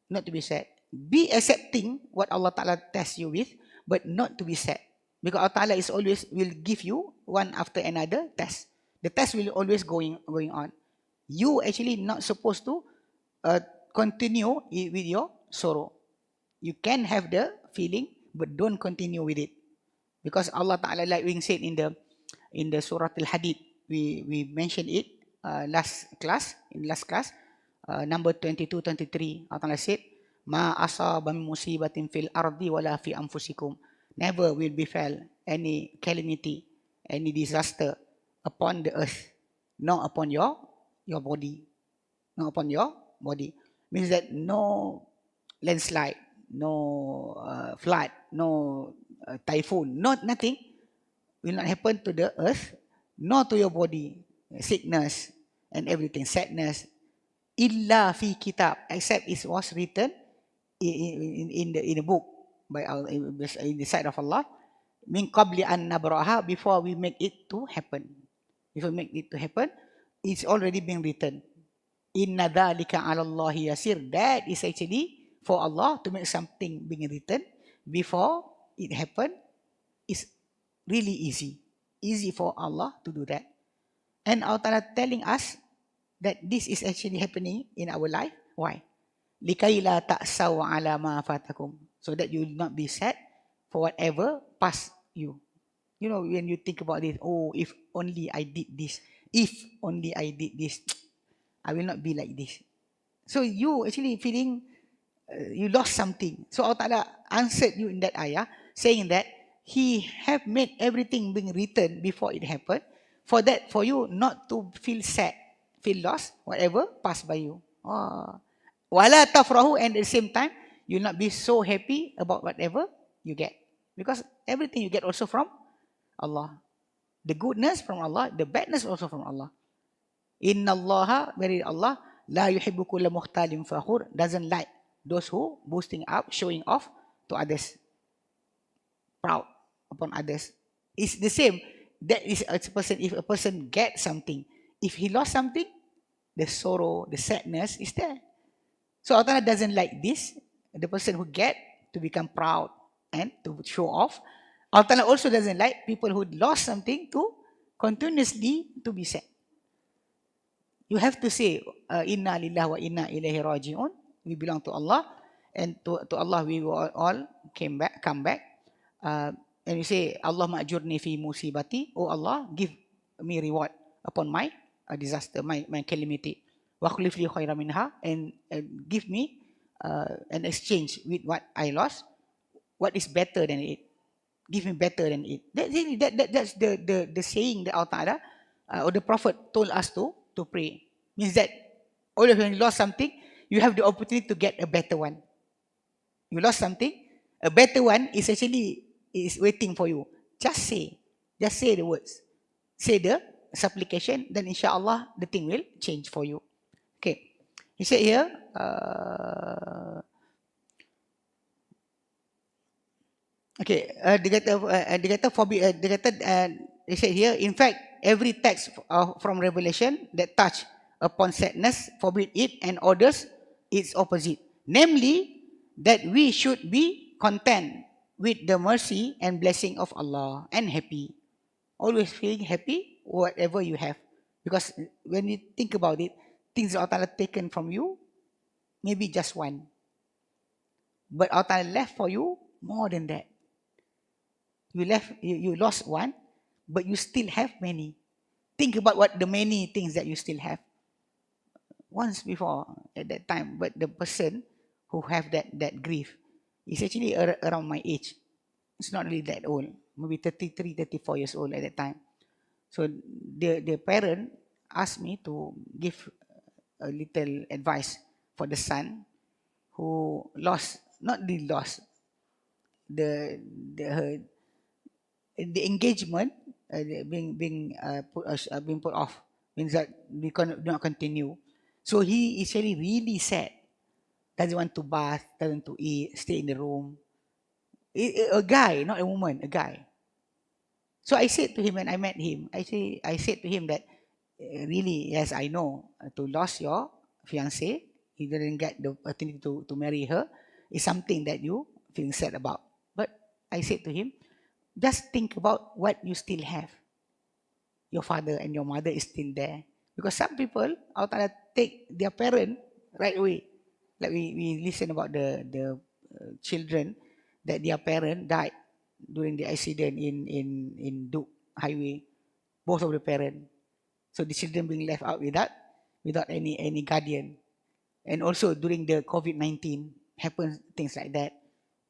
Not to be sad. Be accepting what Allah Ta'ala tests you with, but not to be sad. Because Allah Ta'ala is always will give you one after another test. The test will always going on. You actually not supposed to continue with your sorrow. You can have the feeling, but don't continue with it. Because Allah Ta'ala, like we said in the Surah Al-Hadid, we mentioned it last class, number 22, 23. Allah Ta'ala said, Ma asaba min musibatin fil ardi wala fi anfusikum. Never will befall any calamity, any disaster upon the earth, not upon your body. Not upon your body. Means that no landslide, no flood, no typhoon, nothing will not happen to the earth, nor to your body. Sickness and everything, sadness, illa fi kitab, except it was written in the book by Allah, in the sight of Allah, min qabli an nabraha, before we make it to happen. Before we make it to happen, it's already been written. Inna dhalika ala Allahi yasir. That is actually for Allah to make something being written before it happen is really easy. Easy for Allah to do that. And Allah Ta'ala telling us that this is actually happening in our life. Why? Likai la ta'saw ala ma fatakum. So that you will not be sad for whatever passed you. You know, when you think about this, oh, if only I did this. If only I did this, I will not be like this. So you actually feeling you lost something. So Allah Ta'ala answered you in that ayah, saying that He have made everything being written before it happened, for that, for you not to feel sad, feel lost, whatever passed by you. Wala tafrahu, and at the same time, you'll not be so happy about whatever you get. Because everything you get also from Allah. The goodness from Allah, the badness also from Allah. Inna Allaha, very Allah, la yuhibbu kulla mukhtalin fakhur, doesn't like those who boasting up, showing off to others, proud upon others. It's the same. That is a person, if a person gets something, if he lost something, the sorrow, the sadness is there. So Allah doesn't like this, the person who get to become proud and to show off. Allah also doesn't like people who lost something to continuously to be sad. You have to say, Inna lillahi wa inna ilaihi raji'un. We belong to Allah, and to Allah we will all come back. And you say, Allah ma'jurni fi musibati. Oh Allah, give me reward upon my disaster, my calamity. Wa khulif li khairan minha, and give me an exchange with what I lost. What is better than it? Give me better than it. That's the saying that Allah Ta'ala or the Prophet told us to pray. Means that always when you lost something, you have the opportunity to get a better one. You lost something, a better one is actually is waiting for you. Just say the words. Say the supplication, then inshallah the thing will change for you. Okay. He said here, okay, he said here, in fact, every text from Revelation that touch upon sadness forbid it and orders its opposite. Namely, that we should be content with the mercy and blessing of Allah and happy. Always feeling happy whatever you have. Because when you think about it, things that Allah taken from you, maybe just one. But Allah Ta'ala left for you more than that. You lost one, but you still have many. Think about what the many things that you still have. Once before, at that time, but the person who have that grief is actually around my age. It's not really that old, maybe 33, 34 years old at that time. So the parent asked me to give a little advice for the son who lost, not the lost, the engagement being put off, means that we do not continue. So he is really sad. Doesn't want to bath, doesn't want to eat, stay in the room. A guy, not a woman, a guy. So I said to him when I met him, I said to him that really, yes, I know, to lose your fiancée, you didn't get the opportunity to marry her, is something that you feeling sad about. But I said to him, just think about what you still have. Your father and your mother is still there. Because some people, Allah take their parent right away. Like we listen about the children that their parent died during the accident in Duke Highway. Both of the parents. So the children being left out without any guardian. And also during the COVID-19 happens things like that,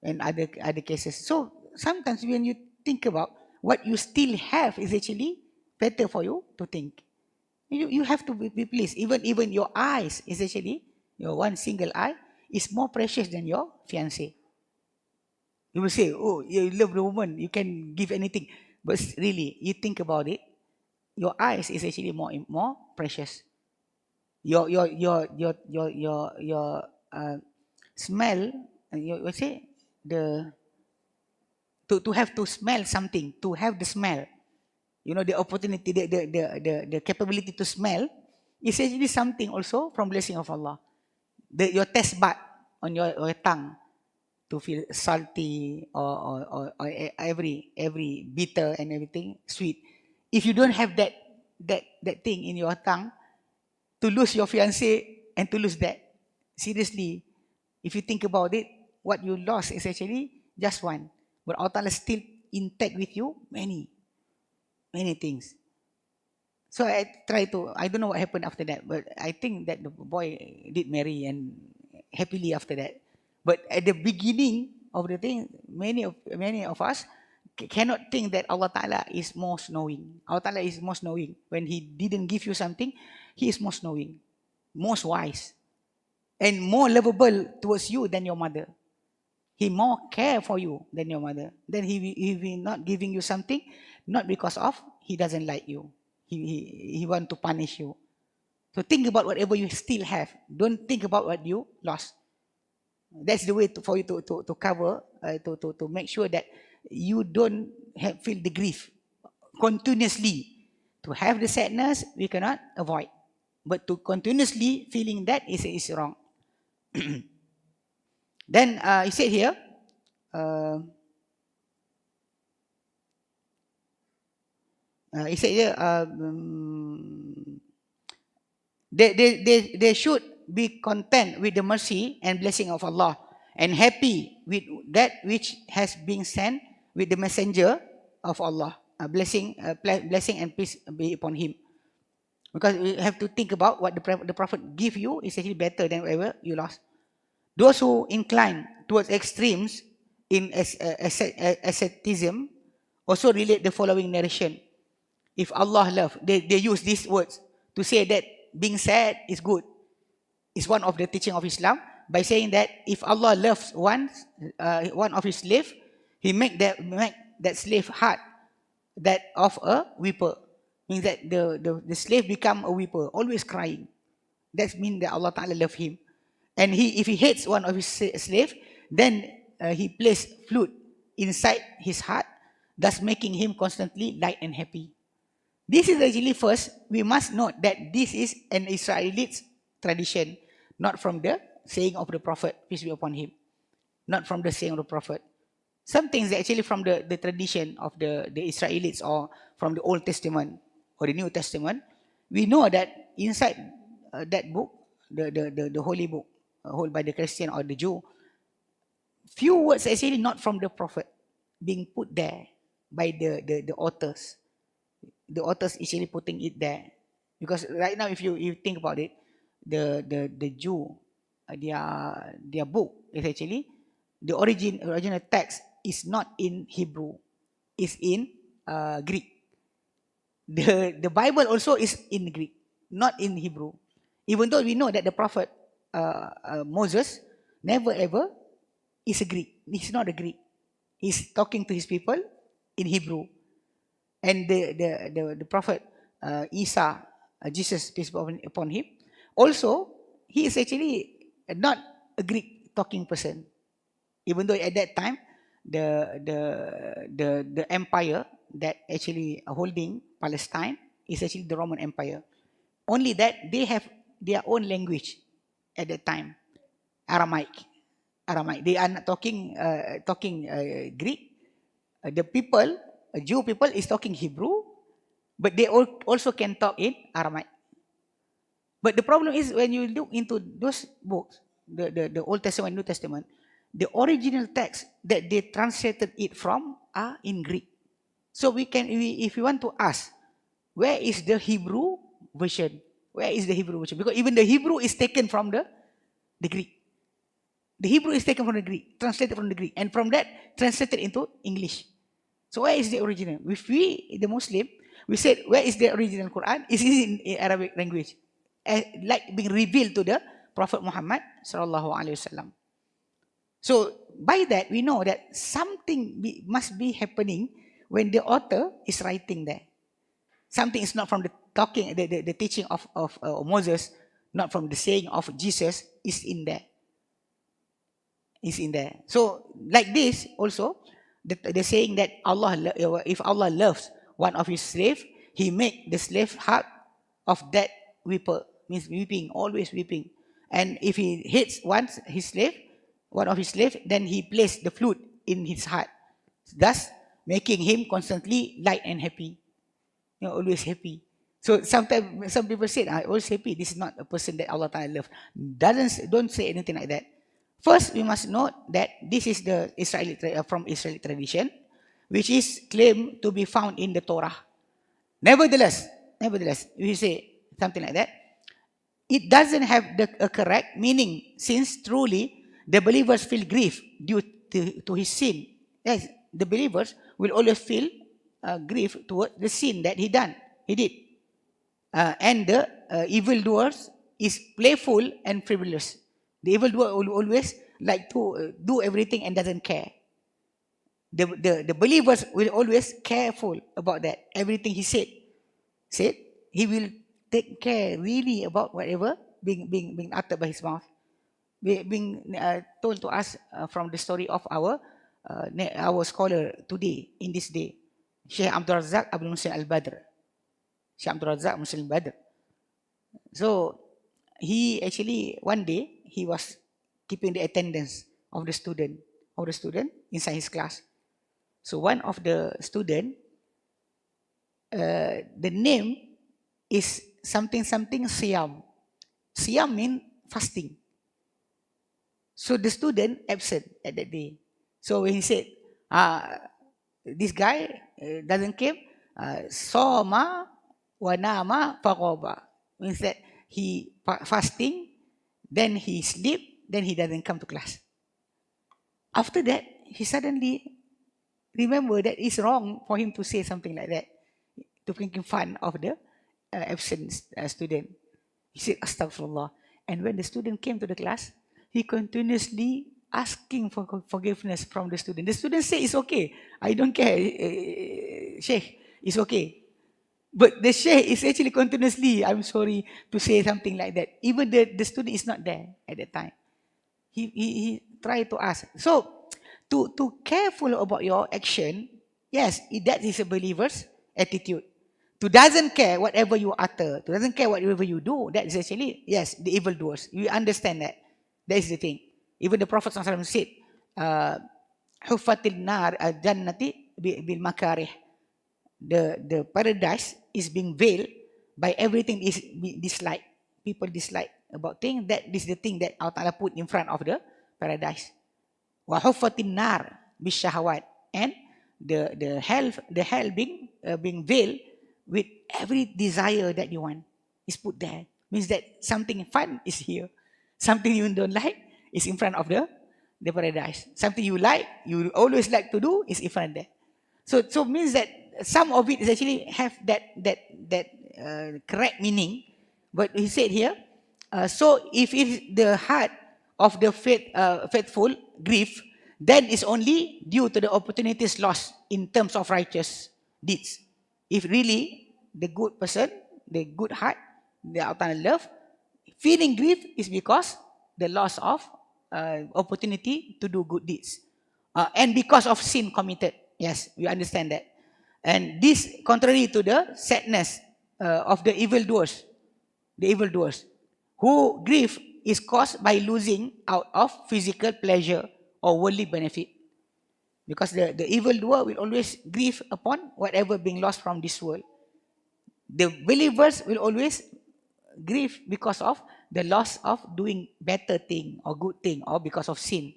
and other cases. So sometimes when you think about what you still have, is actually better for you to think. You have to be pleased. Even your eyes is actually, your one single eye is more precious than your fiancé. You will say, oh, you love the woman, you can give anything. But really, you think about it, your eyes is actually more precious. Your smell, you say to have to smell something, to have the smell, the opportunity, the capability to smell is actually something also from blessing of Allah. Your taste bud on your tongue to feel salty or every bitter and everything sweet. If you don't have that thing in your tongue, to lose your fiancé and to lose that, seriously, if you think about it, what you lost is actually just one. But Allah still intact with you many things. So I don't know what happened after that, but I think that the boy did marry and happily after that. But at the beginning of the thing, many of us cannot think that Allah Ta'ala is most knowing. Allah Ta'ala is most knowing. When He didn't give you something, He is most knowing, most wise, and more lovable towards you than your mother. He more care for you than your mother. Then he will not giving you something, not because of He doesn't like you. He want to punish you. So think about whatever you still have. Don't think about what you lost. That's the way for you to cover, to make sure that you don't feel the grief continuously. To have the sadness, we cannot avoid. But to continuously feeling that is wrong. Then he said here, they should be content with the mercy and blessing of Allah, and happy with that which has been sent with the messenger of Allah. Blessing and peace be upon him. Because we have to think about what the Prophet give you is actually better than whatever you lost. Those who incline towards extremes in asceticism also relate the following narration. If Allah love, they use these words to say that being sad is good. Is one of the teaching of Islam, by saying that if Allah loves one of his slave, He make that slave heart that of a weeper. Means that the slave become a weeper, always crying. That means that Allah Ta'ala love him. And if he hates one of his slave, then he place flute inside his heart, thus making him constantly light and happy. This is actually, first, we must note that this is an Israelite tradition, not from the saying of the Prophet, peace be upon him. Not from the saying of the Prophet. Some things actually from the tradition of the Israelites, or from the Old Testament or the New Testament. We know that inside that book, the Holy Book, hold by the Christian or the Jew, few words actually not from the Prophet being put there by the authors. The authors actually putting it there. Because right now, if you think about it, the Jew, their book is actually, the original text is not in Hebrew, is in Greek. The Bible also is in Greek, not in Hebrew. Even though we know that the Prophet Moses never ever is a Greek. He's not a Greek. He's talking to his people in Hebrew. And the Prophet Isa, Jesus, peace be upon him, also, he is actually not a Greek talking person. Even though at that time, the empire that actually holding Palestine is actually the Roman Empire. Only that they have their own language at that time, Aramaic. They are not talking Greek. The people, Jew people, is talking Hebrew, but they also can talk in Aramaic. But the problem is when you look into those books, the Old Testament, New Testament, the original text that they translated it from are in Greek. So if we want to ask, where is the Hebrew version? Where is the Hebrew version? Because even the Hebrew is taken from the Greek. The Hebrew is taken from the Greek, translated from the Greek, and from that translated into English. So where is the original? If we, the Muslim, we said, where is the original Quran? It is in Arabic language, like being revealed to the Prophet Muhammad sallallahu alaihi wasallam. So by that we know that something must be happening when the author is writing there. Something is not from the talking, the teaching of Moses, not from the saying of Jesus, is in there. Is in there. So like this also, the saying that if Allah loves one of his slave, he make the slave heart of that weeper, means weeping, always weeping. And if he hates one of his slave, then he place the flute in his heart, thus making him constantly light and happy. Always happy. So sometimes some people say, always happy. This is not a person that Allah Ta'ala loves. Don't say anything like that. First, we must note that this is the from Israeli tradition, which is claimed to be found in the Torah. Nevertheless, if you say something like that, it doesn't have a correct meaning, since truly the believers feel grief due to his sin. Yes, the believers will always feel grief toward the sin that he did. And the evildoers is playful and frivolous. The evildoer will always like to do everything and doesn't care. The believers will always careful about that. Everything he said, he will take care really about whatever being uttered by his mouth. Being told to us from the story of our scholar today, in this day, Sheikh Abdul Razak Abdul Muslim Al-Badr. Sheikh Abdul Razak Muslim Al-Badr. So he actually, one day, he was keeping the attendance of the student inside his class. So one of the student, the name is something Siyam. Siyam means fasting. So the student absent at that day. So when he said, this guy doesn't came, Soma wa nama faqoba, means that he fasting, then he sleep, then he doesn't come to class. After that, he suddenly remember that it's wrong for him to say something like that, to making fun of the absent student. He said, Astaghfirullah. And when the student came to the class, he continuously asking for forgiveness from the student. The student said, it's okay. I don't care, Sheikh. It's okay. But the Sheikh is actually continuously, I'm sorry to say something like that. Even the student is not there at that time. He tried to ask. So, to careful about your action, yes, that is a believer's attitude. To doesn't care whatever you utter, to doesn't care whatever you do, that is actually, yes, the evildoers. You understand that. That is the thing. Even the Prophet ﷺ said, Huffatil nar al-jannati bil makarih. The paradise is being veiled by everything is disliked. People dislike. about thing, that is the thing that Allah Ta'ala put in front of the paradise. Wa huffatin nar bisyahawat, and the hell being veiled with every desire that you want is put there. Means that something fun is here, something you don't like is in front of the paradise. Something you like, you always like to do, is in front there. So means that some of it is actually have that correct meaning. But he said here, so if the heart of the faithful grief, then it's only due to the opportunities lost in terms of righteous deeds. If really the good person, the good heart, the Allah love, feeling grief is because the loss of opportunity to do good deeds, and because of sin committed. Yes, we understand that. And this contrary to the sadness of the evildoers, who grief is caused by losing out of physical pleasure or worldly benefit. Because the evildoer will always grieve upon whatever being lost from this world. The believers will always grieve because of the loss of doing better thing or good thing, or because of sin.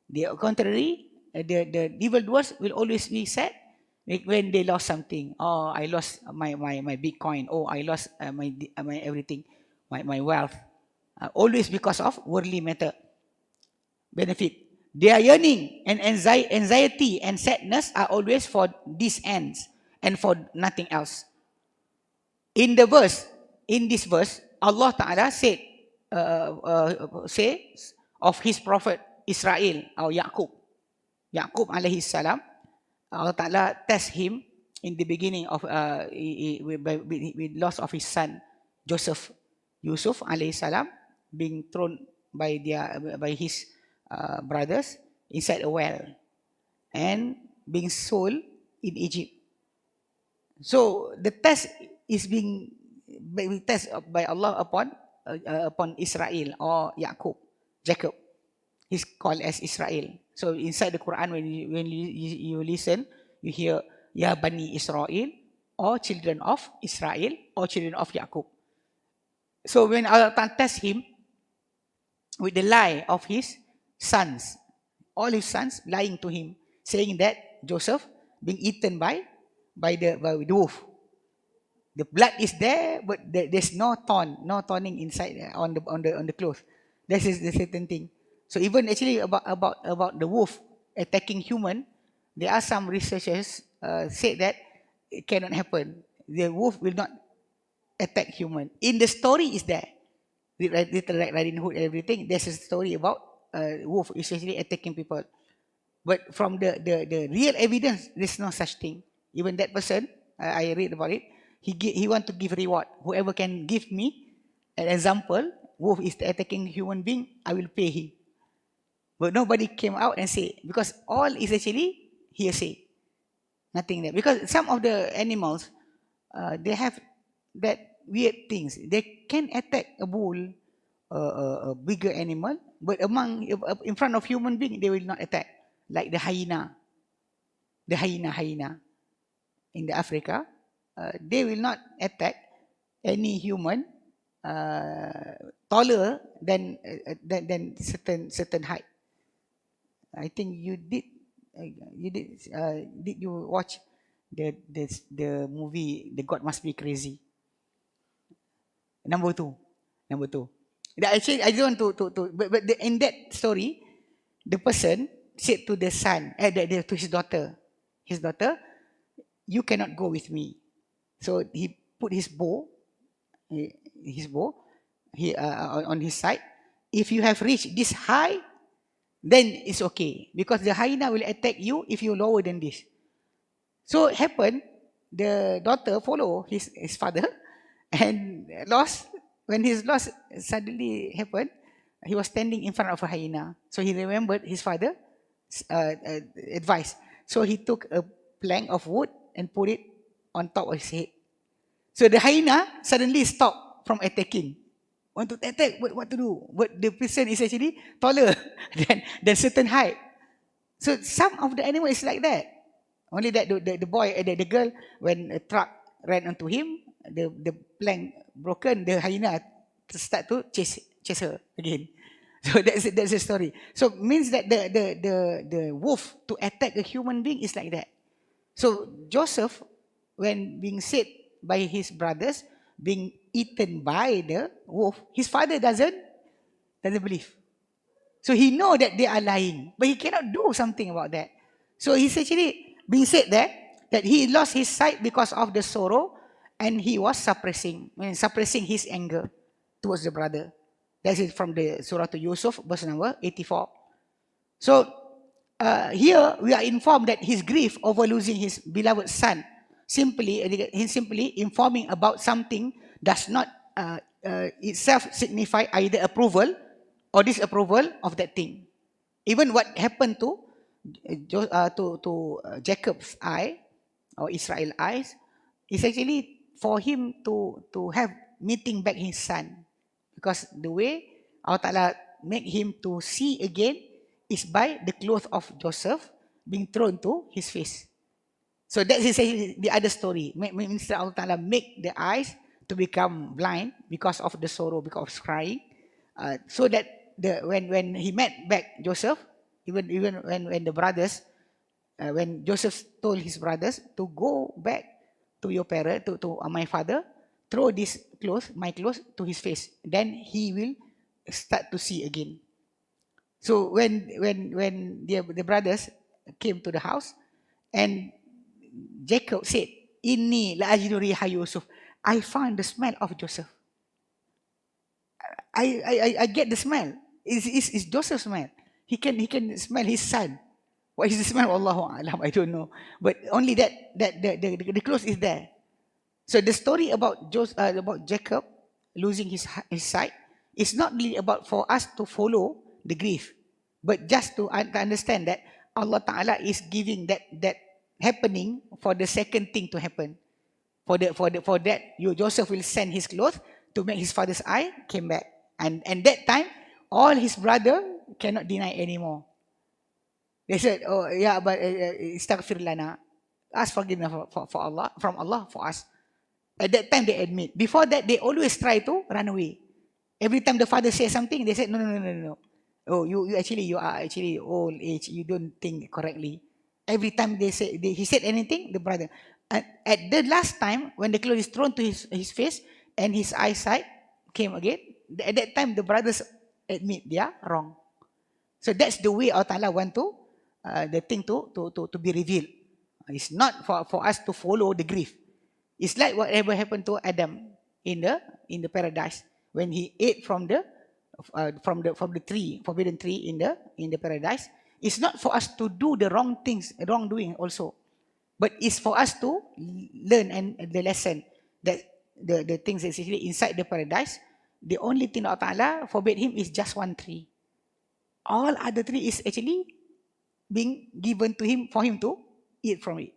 The contrary, the evildoers will always be sad when they lost something. Oh, I lost my Bitcoin. Oh, I lost my everything, my wealth. Always because of worldly matter benefit. Their yearning and anxiety and sadness are always for these ends and for nothing else. In this verse, Allah Ta'ala said, say of his prophet Israel or Yaqub alayhi salam, Allah Ta'ala test him in the beginning of with loss of his son Yusuf alayhi salam, being thrown by his brothers inside a well and being sold in Egypt. So the test is being tested by Allah upon Israel or Jacob. He's called as Israel. So inside the Quran, when you listen, you hear Ya Bani Israel, or children of Israel, or children of Yaqub. So when Allah tests him with the lie of his sons, all his sons lying to him, saying that Joseph being eaten by the wolf. The blood is there, but there's no thorning inside on the cloth. This is the certain thing. So even actually about the wolf attacking human, there are some researchers said that it cannot happen. The wolf will not attack human. In the story is there, Little Red Riding Hood and everything. There's a story about wolf is actually attacking people. But from the real evidence, there's no such thing. Even that person, I read about it. He want to give reward. Whoever can give me an example, wolf is attacking human being, I will pay him. But nobody came out and say, because all is actually hearsay. Nothing there. Because some of the animals, they have that weird things. They can attack a bull, a bigger animal, but in front of human being, they will not attack. Like the hyena. The hyena in the Africa, they will not attack any human taller than certain height. I think you did you watch the movie The God Must Be Crazy? Number two. Actually, I don't want to but in that story, the person said to the son, to his daughter, you cannot go with me. So he put his bow on his side. If you have reached this high, then it's okay, because the hyena will attack you if you lower than this. So it happened, the daughter follow his father and lost. When his loss suddenly happened, he was standing in front of a hyena. So he remembered his father's advice. So he took a plank of wood and put it on top of his head. So the hyena suddenly stopped from attacking. Want to attack, but what to do? But the person is actually taller than certain height. So some of the animal is like that. Only that the boy, the girl, when a truck ran onto him, the plank broken, the hyena start to chase chase her again. So that's the story. So means that the wolf to attack a human being is like that. So Joseph, when being said by his brothers, being eaten by the wolf, his father doesn't believe. So he know that they are lying, but he cannot do something about that. So he's actually being said there that he lost his sight because of the sorrow, and he was suppressing his anger towards the brother. That is from the Surah to Yusuf, verse number 84. So here we are informed that his grief over losing his beloved son he's simply informing about something does not itself signify either approval or disapproval of that thing. Even what happened to Jacob's eye or Israel's eyes is actually for him to have meeting back his son, because the way Allah Ta'ala make him to see again is by the cloth of Joseph being thrown to his face. So that is the other story. Means that Allah Ta'ala make the eyes to become blind because of the sorrow, because of crying. So that when he met back Joseph, even when the brothers, when Joseph told his brothers to go back to your parent, to my father, throw this cloth, my clothes, to his face, then he will start to see again. So when the brothers came to the house, and Jacob said, "Inni la ajidu riha Yusuf." I find the smell of Joseph. I get the smell. It's Joseph's smell. He can smell his son. What is the smell? Allahu a'lam, I don't know. But only that the clothes is there. So the story about Jacob losing his sight is not really about for us to follow the grief, but just to understand that Allah Ta'ala is giving that happening for the second thing to happen. For that, Joseph will send his clothes to make his father's eye came back, and that time all his brother cannot deny anymore. They said, "Oh yeah, but istaghfir lana, ask forgiveness for Allah, from Allah for us." At that time they admit. Before that, they always try to run away. Every time the father says something, they said, "No. Oh, you are actually old age. You don't think correctly." Every time he said anything, the brother. And at the last time, when the cloth is thrown to his face and his eyesight came again, at that time the brothers admit they are wrong. So that's the way Allah Ta'ala want to the thing to be revealed. It's not for us to follow the grief. It's like whatever happened to Adam in the paradise when he ate from the tree, forbidden tree in the paradise. It's not for us to do the wrongdoing also, but it's for us to learn and the lesson that the things that's actually inside the paradise. The only thing Allah Ta'ala forbade him is just one tree. All other tree is actually being given to him for him to eat from it.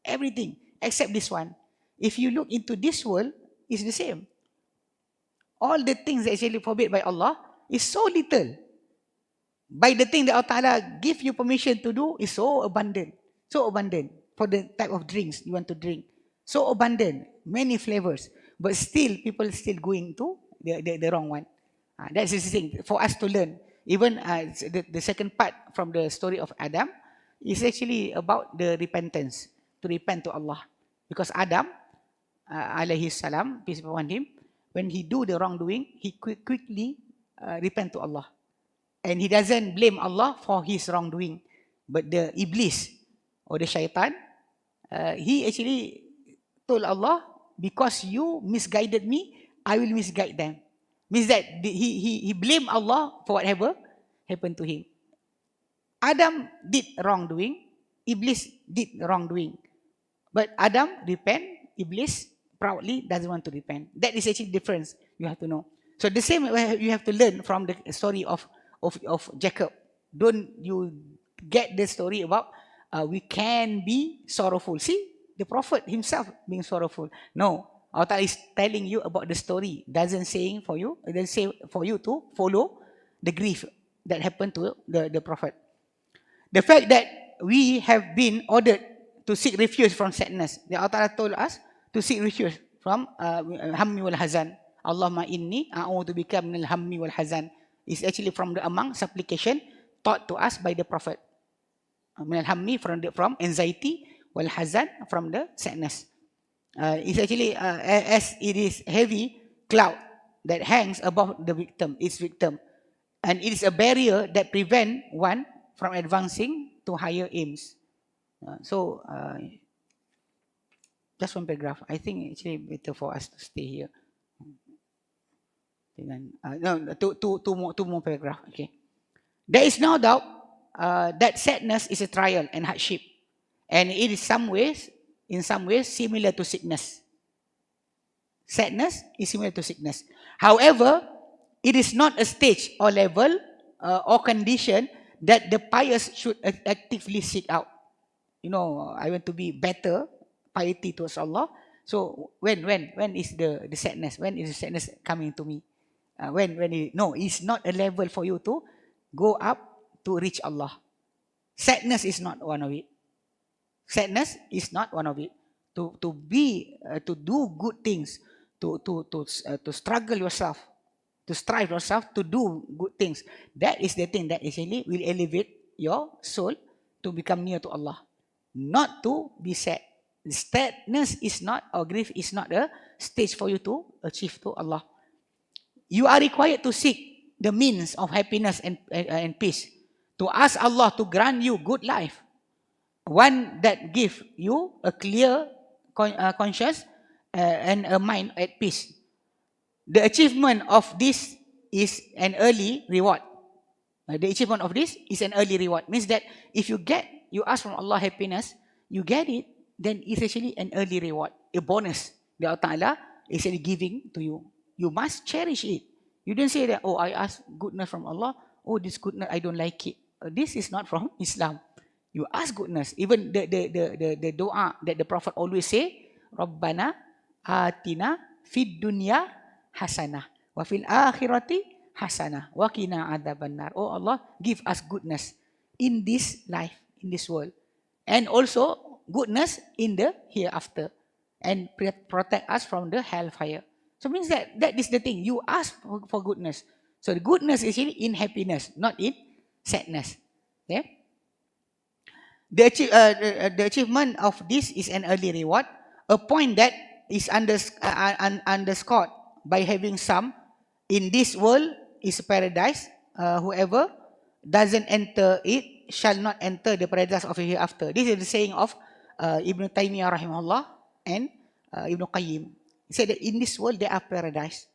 Everything except this one. If you look into this world, it's the same. All the things that actually forbade by Allah is so little. By the thing that Allah Ta'ala give you permission to do is so abundant. So abundant for the type of drinks you want to drink. So abundant, many flavors. But still, people still going to the wrong one. That's the thing for us to learn. Even the second part from the story of Adam is actually about the repentance, to repent to Allah. Because Adam, alayhi salam, peace be upon him, when he do the wrongdoing, he quickly repent to Allah. And he doesn't blame Allah for his wrongdoing. But the Iblis or the shaitan, he actually told Allah, because you misguided me, I will misguide them. Means that he blamed Allah for whatever happened to him. Adam did wrongdoing, Iblis did wrongdoing. But Adam repent, Iblis proudly doesn't want to repent. That is actually the difference you have to know. So the same way you have to learn from the story of Jacob. Don't you get the story about we can be sorrowful. See, the Prophet himself being sorrowful. No, Allah is telling you about the story. Doesn't say for you to follow the grief that happened to the Prophet. The fact that we have been ordered to seek refuge from sadness. Allah Ta'ala told us to seek refuge from hammi wal hazan. Allahumma inni a'udzubika minal hammi wal hazan. It's actually from the among supplication taught to us by the Prophet. Minal hammi from anxiety, wal hazan from the sadness. It's actually as it is heavy cloud that hangs above the victim, its victim, and it is a barrier that prevent one from advancing to higher aims. So just one paragraph. I think actually better for us to stay here. No, two more paragraph. Okay. There is no doubt that sadness is a trial and hardship, and it is in some ways similar to sickness. Sadness is similar to sickness. However, it is not a stage or level or condition that the pious should actively seek out. You know, I want to be better, piety towards Allah. So when is the sadness? When is the sadness coming to me? No, it's not a level for you to go up to reach Allah. Sadness is not one of it. Sadness is not one of it. To do good things, to struggle yourself, to strive yourself to do good things. That is the thing that actually will elevate your soul to become near to Allah. Not to be sad. Sadness is not, or grief is not a stage for you to achieve to Allah. You are required to seek the means of happiness and peace. To ask Allah to grant you good life. One that gives you a clear conscience and a mind at peace. The achievement of this is an early reward. The achievement of this is an early reward. Means that if you ask from Allah happiness, you get it, then it's actually an early reward, a bonus that Allah Ta'ala is actually giving to you. You must cherish it. You don't say that, oh, I ask goodness from Allah, oh, this goodness, I don't like it. This is not from Islam. You ask goodness. Even the dua that the Prophet always say, Rabbana atina fid dunya hasanah wa fil akhirati hasanah wa qina adzabannar. Oh Allah, give us goodness in this life, in this world, and also goodness in the hereafter, and protect us from the hellfire. So means that is the thing. You ask for goodness. So the goodness is actually in happiness, not in sadness. Okay? The achievement of this is an early reward, a point that is underscored by having some in this world is paradise. Whoever doesn't enter it shall not enter the paradise of the hereafter. This is the saying of Ibn Taymiyyah rahimahullah and Ibn Qayyim. He said that in this world there are paradise.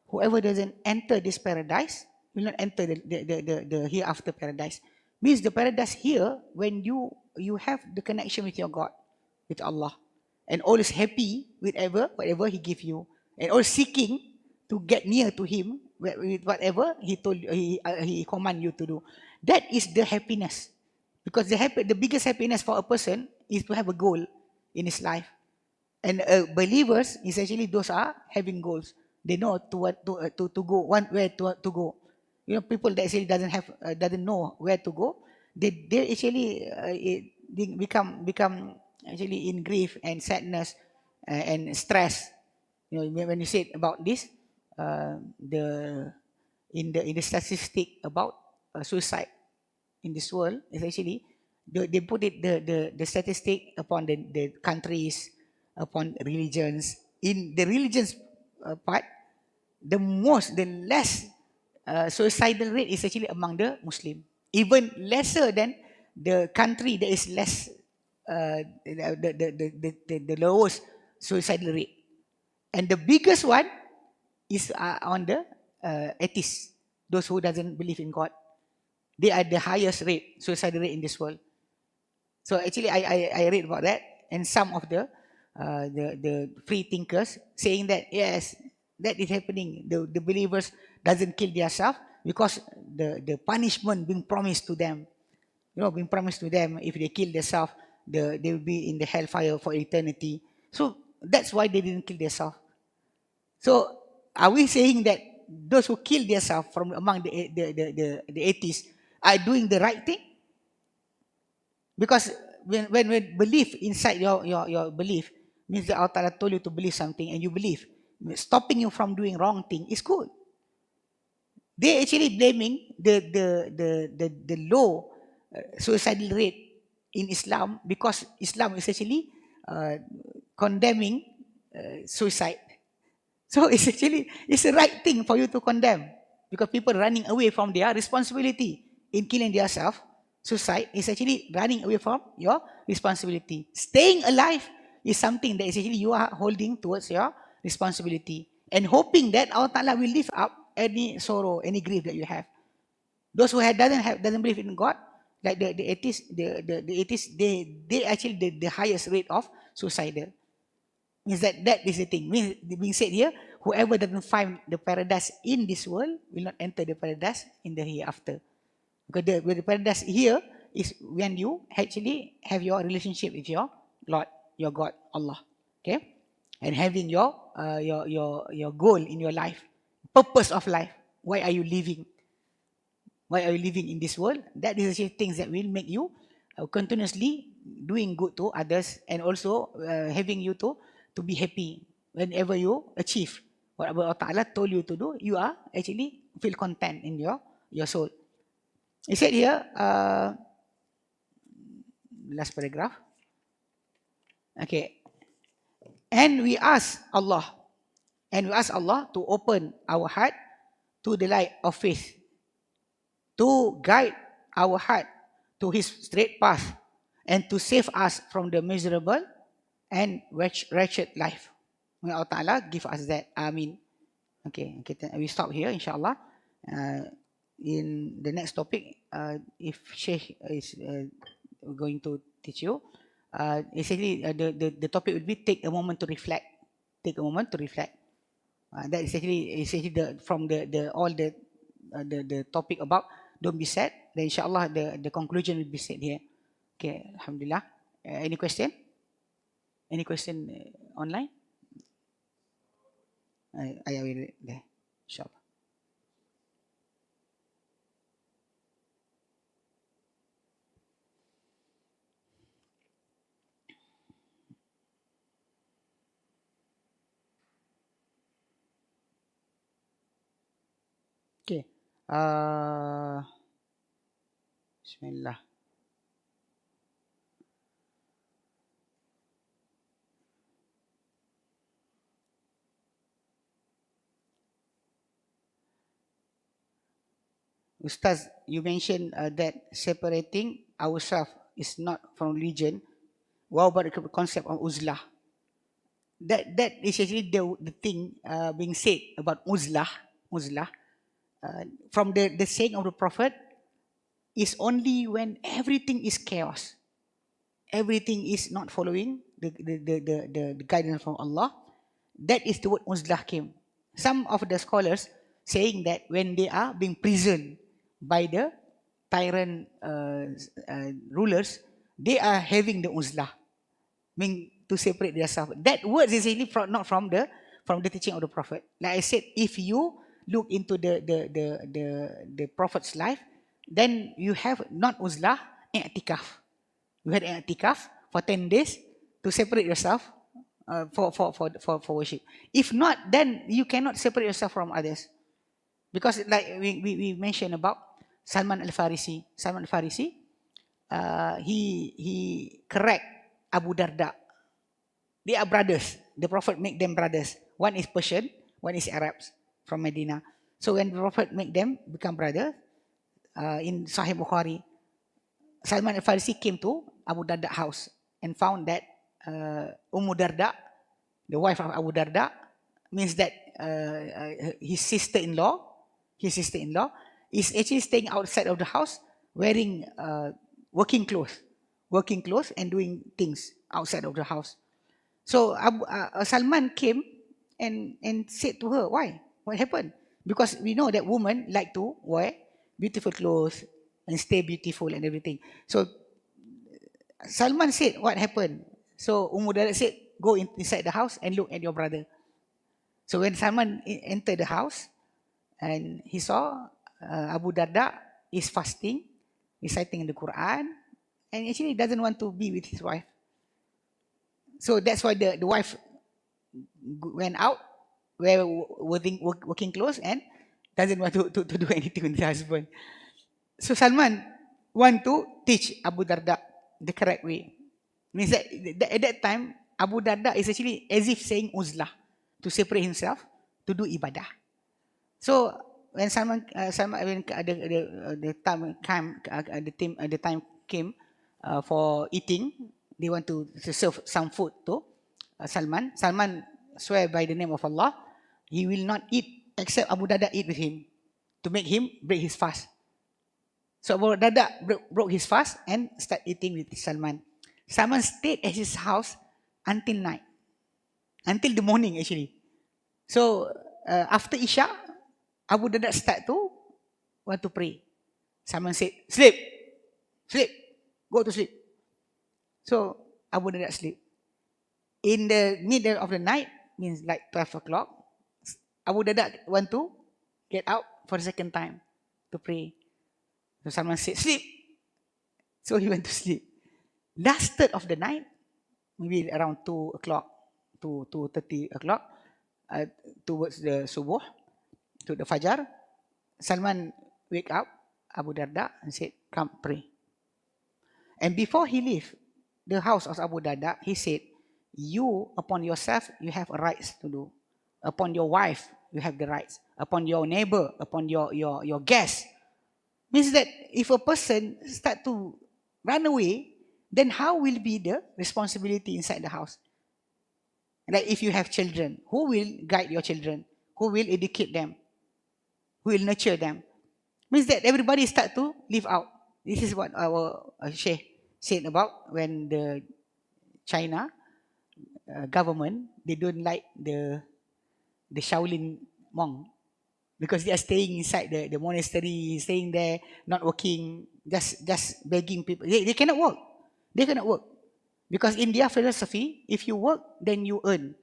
Whoever doesn't enter this paradise will not enter the hereafter paradise. Means the paradise here when you have the connection with your God, with Allah, and always happy with whatever He give you, and always seeking to get near to Him with whatever He command you to do. That is the happiness, because the biggest happiness for a person is to have a goal in his life, and believers essentially those are having goals. They know to go where to go. You know, people that actually doesn't know where to go, they actually become actually in grief and sadness and stress. You know, when you say about this, in the statistic about suicide in this world is actually they put it the statistic upon the countries, upon religions. In the religions part, the less suicidal rate is actually among the Muslim, even lesser than the country that is less the lowest suicidal rate, and the biggest one is on the atheists, those who doesn't believe in God. They are the highest rate suicidal rate in this world. So actually, I read about that, and some of the free thinkers saying that yes, that is happening. The believers doesn't kill themselves because the punishment being promised to them. You know, being promised to them if they kill themselves, they will be in the hellfire for eternity. So that's why they didn't kill themselves. So are we saying that those who kill themselves from among the atheists are doing the right thing? Because when belief inside your belief means that Allah Ta'ala told you to believe something and you believe, stopping you from doing wrong thing is good. They actually blaming the low suicidal rate in Islam because Islam is actually condemning suicide. So it's the right thing for you to condemn because people running away from their responsibility in killing themselves. Suicide is actually running away from your responsibility. Staying alive is something that is actually you are holding towards your responsibility and hoping that Allah Ta'ala will lift up any sorrow, any grief that you have. Those who doesn't believe in God, like the atheists, they actually the highest rate of suicidal. Means that is the thing. Means being said here, whoever doesn't find the paradise in this world will not enter the paradise in the hereafter. Because the paradise here is when you actually have your relationship with your Lord, your God, Allah. Okay, and having your goal in your life, purpose of life. Why are you living? Why are you living in this world? That is actually things that will make you continuously doing good to others and also having you to be happy whenever you achieve whatever Allah Ta'ala told you to do. You are actually feel content in your soul. He said here, last paragraph. Okay. And we ask Allah to open our heart to the light of faith, to guide our heart to His straight path, and to save us from the miserable and wretched life. May Allah Ta'ala give us that. Amin. Okay, we stop here, insyaAllah. In the next topic, if Sheikh is going to teach you, essentially the topic would be take a moment to reflect. Take a moment to reflect. That is actually from the topic about don't be sad. Then insyaAllah the conclusion will be said here. Okay, Alhamdulillah. Any question? Any question online? I will read there, insyaAllah. Okay. Bismillah. Ustaz, you mentioned that separating ourselves is not from religion. What about the concept of uzlah? That is actually the thing being said about uzlah. From the saying of the Prophet is only when everything is chaos, everything is not following the guidance from Allah. That is the word uzlah came. Some of the scholars saying that when they are being prisoned by the tyrant rulers, they are having the uzlah, meaning to separate themselves. That word is really not from the teaching of the Prophet. Like I said, if you look into the Prophet's life, then you have not uzlah, i'tikaf. You had i'tikaf for 10 days to separate yourself for worship. If not, then you cannot separate yourself from others. Because like we mentioned about Salman al-Farisi. Salman al-Farisi, he correct Abu Darda. They are brothers. The Prophet make them brothers. One is Persian, one is Arabs from Medina. So when the Prophet make them become brothers, in Sahih Bukhari, Salman al-Farisi came to Abu Darda house and found that Ummu Darda, the wife of Abu Darda, means that his sister-in-law is actually staying outside of the house wearing working clothes and doing things outside of the house. So Salman came and said to her, why? What happened? Because we know that women like to wear beautiful clothes and stay beautiful and everything. So Salman said, what happened? So Ummu Darda said, go inside the house and look at your brother. So when Salman entered the house and he saw Abu Darda is fasting, reciting the Quran, and actually doesn't want to be with his wife. So that's why the wife went out wear working clothes and doesn't want to do anything with the husband. So Salman want to teach Abu Darda the correct way. Means that at that time, Abu Darda is actually as if saying uzlah, to separate himself, to do ibadah. So when when the time came for eating, they want to serve some food to Salman. Salman swear by the name of Allah, he will not eat except Abu Darda eat with him, to make him break his fast. So Abu Darda broke his fast and start eating with Salman. Salman stayed at his house until night, until the morning actually. So after Isha, Abu Darda start to want to pray. Salman said, sleep, go to sleep. So Abu Darda sleep. In the middle of the night, means like 12 o'clock, Abu Darda want to get out for the second time to pray. So Salman said, sleep. So he went to sleep. Last third of the night, maybe around 2 o'clock to 2:30 o'clock, towards the subuh, to the fajar, Salman wake up Abu Darda and said, come pray. And before he left the house of Abu Darda, he said, you upon yourself, you have rights to do. Upon your wife, you have the rights. Upon your neighbor, upon your guest. Means that if a person start to run away, then how will be the responsibility inside the house? Like if you have children, who will guide your children? Who will educate them? Who will nurture them? Means that everybody start to live out. This is what our Sheikh said about when the China government, they don't like the Shaolin monk, because they are staying inside the monastery, staying there, not working, just begging people. They cannot work. They cannot work. Because in their philosophy, if you work, then you earn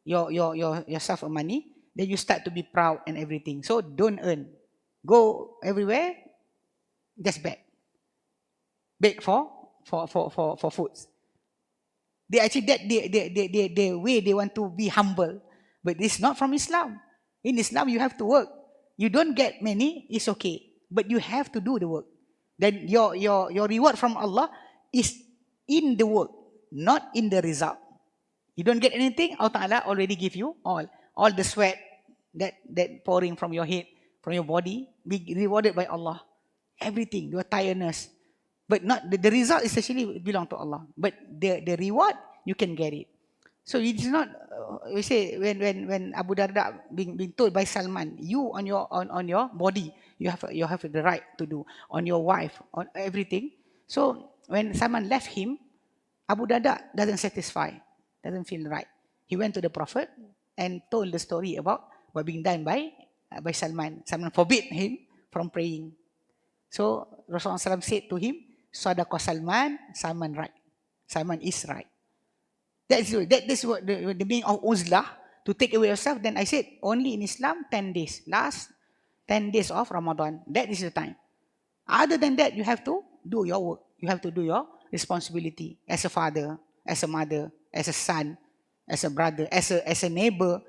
yourself money, then you start to be proud and everything. So don't earn. Go everywhere, just beg. Beg for foods. They actually the way they want to be humble. But it's not from Islam. In Islam, you have to work. You don't get many, it's okay. But you have to do the work. Then your reward from Allah is in the work, not in the result. You don't get anything, Allah Ta'ala already give you all. All the sweat that pouring from your head, from your body, be rewarded by Allah. Everything, your tiredness. But not the result is actually belong to Allah. But the reward, you can get it. So it is not, we say, when Abu Darda being told by Salman, you on your body, you have the right to do, on your wife, on everything. So when Salman left him, Abu Darda doesn't satisfy, doesn't feel right. He went to the Prophet and told the story about what being done by Salman. Salman forbid him from praying. So Rasulullah SAW said to him, Sadaqa Salman, Salman right. Salman is right. That is what the meaning of uzlah, to take away yourself. Then I said, only in Islam, 10 days. Last 10 days of Ramadan. That is the time. Other than that, you have to do your work. You have to do your responsibility as a father, as a mother, as a son, as a brother, as a neighbor,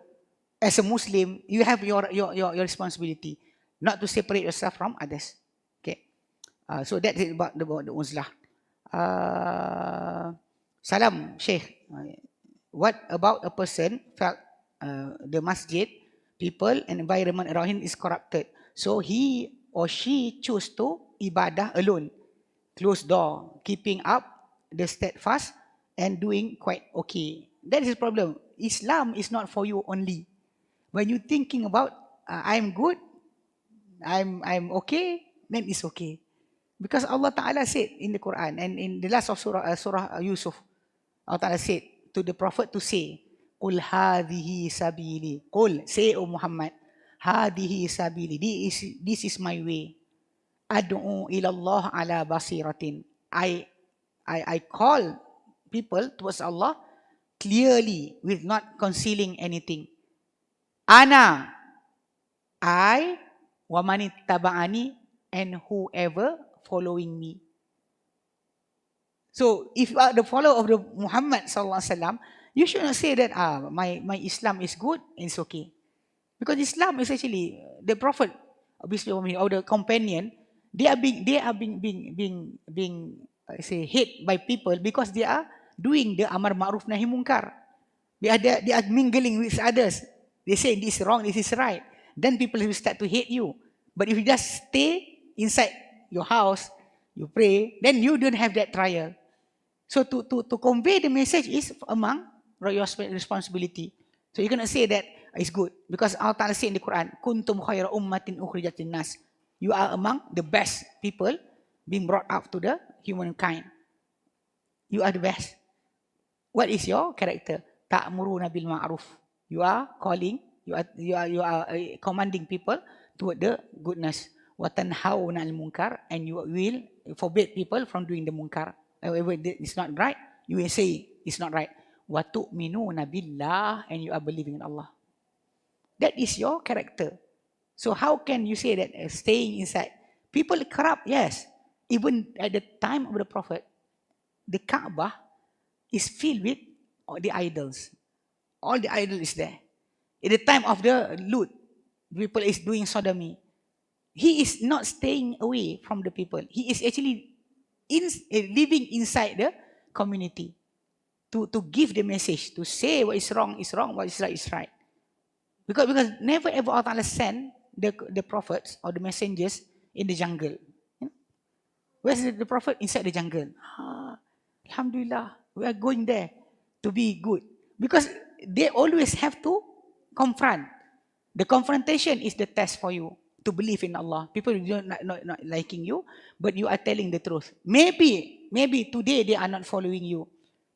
as a Muslim. You have your responsibility, not to separate yourself from others. Okay. So that is about the uzlah. Salam, Sheikh. What about a person felt the masjid, people and environment around him is corrupted, so he or she choose to ibadah alone, close door, keeping up the steadfast and doing quite okay. That is the problem. Islam is not for you only. When you thinking about I'm good, I'm okay, then it's okay. Because Allah Ta'ala said in the Quran and in the last of Surah Yusuf, Allah Ta'ala said to the Prophet to say, Qul hadhihi sabili. Qul, say O Muhammad, hadhihi sabili. This is my way. Ad'u ilallah ala basiratin. I call people towards Allah clearly, with not concealing anything. Ana, I, wa man ittaba'ani, and whoever following me. So if you are the follower of the Muhammad sallallahu alaihi wasallam, you should not say that my Islam is good, it's okay. Because Islam is actually the Prophet, obviously, or the companion. They are being say hate by people because they are doing the amar ma'ruf nahi munkar. They are mingling with others. They say this is wrong, this is right. Then people will start to hate you. But if you just stay inside your house, you pray, then you don't have that trial. So to convey the message is among your responsibility. So you cannot say that it's good. Because Allah Ta'ala said in the Quran, Kuntum khayra ummatin ukhrijatin nas. You are among the best people being brought up to the humankind. You are the best. What is your character? Ta'muruna bil ma'ruf. You are calling, you are commanding people toward the goodness. Wa tanhauna 'anil munkar, and you will forbid people from doing the munkar. Whatever it's not right, you will say it's not right. Wa tu'minuna billah, and you are believing in Allah. That is your character. So how can you say that staying inside? People corrupt, yes. Even at the time of the Prophet, the Kaabah is filled with the idols. All the idols is there. At the time of the Lut, people is doing sodomy. He is not staying away from the people. He is actually living inside the community to give the message, to say what is wrong, what is right, is right. Because never ever Allah send the prophets or the messengers in the jungle. Where's the prophet? Inside the jungle. Alhamdulillah, we are going there to be good. Because they always have to confront. The confrontation is the test for you to believe in Allah. People not liking you, but you are telling the truth. Maybe today they are not following you,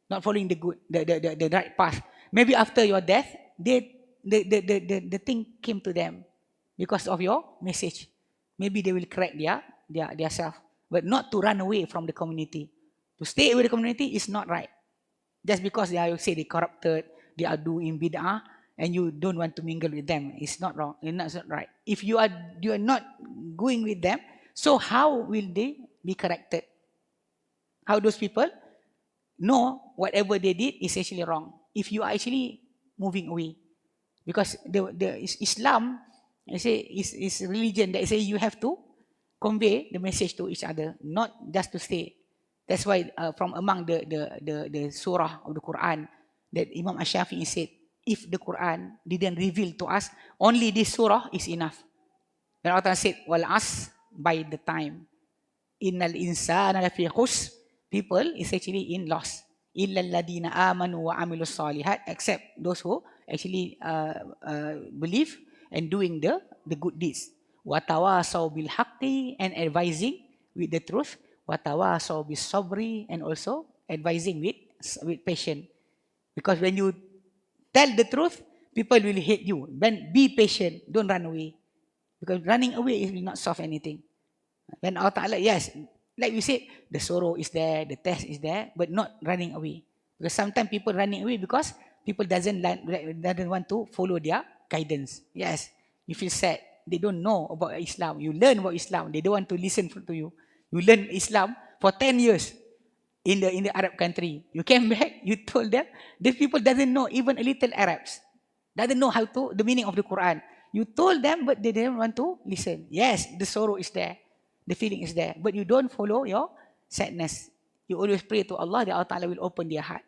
not following the good, the right path. Maybe after your death, the thing came to them because of your message. Maybe they will correct their self, but not to run away from the community. To stay away from the community is not right. Just because they are, say, they corrupted, they are doing bid'ah, and you don't want to mingle with them, it's not wrong. It's not right. If you are not going with them, so how will they be corrected? How those people know whatever they did is actually wrong? If you are actually moving away, because the Islam, I say, is a religion that say you have to convey the message to each other, not just to stay. That's why from among the surah of the Quran that Imam Ash-Shafi'i said, if the Quran didn't reveal to us, only this surah is enough. Then Allah said, wal as, by the time, innal insana lafi khusr, people is actually in loss. Illa alladhina amanu wa amilus salihat, except those who actually believe and doing the good deeds. Wa tawasaw bil haqqi, and advising with the truth. Wa tawasaw bis sabri, and also advising with patience. Because when you tell the truth, people will hate you. Then be patient, don't run away. Because running away will not solve anything. When Allah Ta'ala, yes, like we said, the sorrow is there, the test is there, but not running away. Because sometimes people running away because people doesn't want to follow their guidance. Yes, you feel sad. They don't know about Islam. You learn about Islam. They don't want to listen to you. You learn Islam for 10 years in the Arab country. You came back, you told them, these people doesn't know even a little Arabs. Doesn't know the meaning of the Quran. You told them, but they didn't want to listen. Yes, the sorrow is there. The feeling is there. But you don't follow your sadness. You always pray to Allah that Allah Ta'ala will open their heart.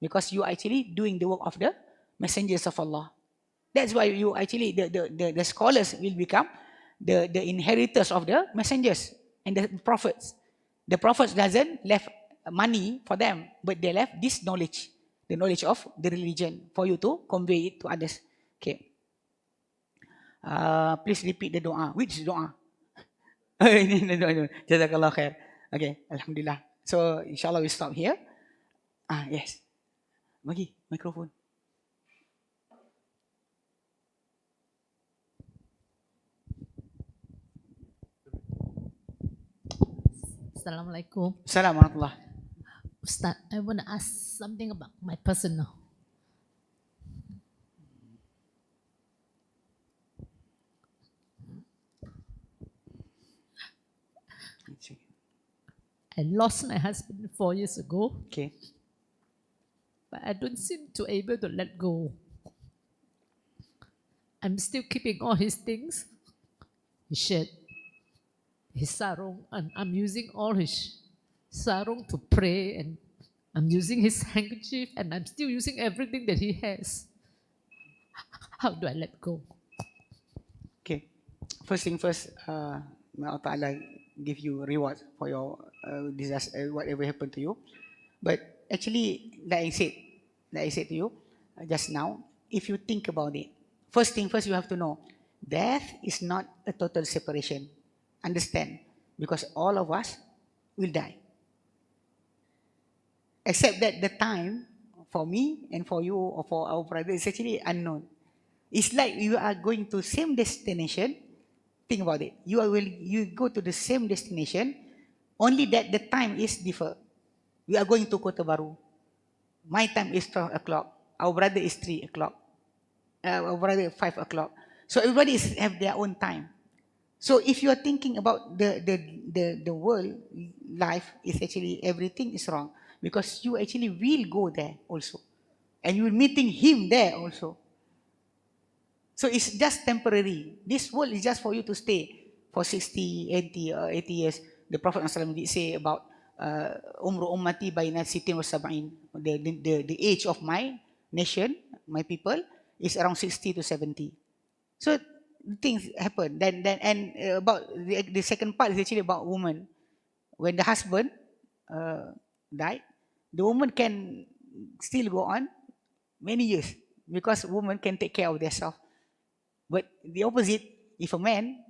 Because you are actually doing the work of the messengers of Allah. That's why you actually, the scholars will become the inheritors of the messengers and the prophets. The prophets doesn't left money for them, but they left this knowledge, the knowledge of the religion, for you to convey it to others. Okay. Please repeat the doa. Which doa? No. Jazakallah khair. Okay, Alhamdulillah. So, inshallah we stop here. Yes. Bagi microphone. Assalamualaikum. Assalamualaikum. Ustaz, I want to ask something about my personal. I lost my husband 4 years ago. Okay. But I don't seem to able to let go. I'm still keeping all his things. His shirt, his sarong, and I'm using all his sarong to pray, and I'm using his handkerchief, and I'm still using everything that he has. How do I let go? Okay. First thing first, may Allah Ta'ala give you reward for your disaster, whatever happened to you. But actually, like I said to you just now, if you think about it, first thing first, you have to know, death is not a total separation. Understand? Because all of us will die. Except that the time for me and for you or for our brother is actually unknown. It's like you are going to same destination. Think about it. You go to the same destination, only that the time is differ. We are going to Kota Baru. My time is 12 o'clock. Our brother is 3 o'clock. Our brother 5 o'clock. So everybody have their own time. So if you are thinking about the world life, is actually everything is wrong, because you actually will go there also, and you will meeting him there also. So it's just temporary. This world is just for you to stay for 60, 80, 80 years. The Prophet ﷺ did say about umru ummati baina sitin wa sab'in. The age of my nation, my people, is around 60 to 70. So things happen. Then about the second part is actually about woman. When the husband died, the woman can still go on many years, because women can take care of themselves. But the opposite, if a man,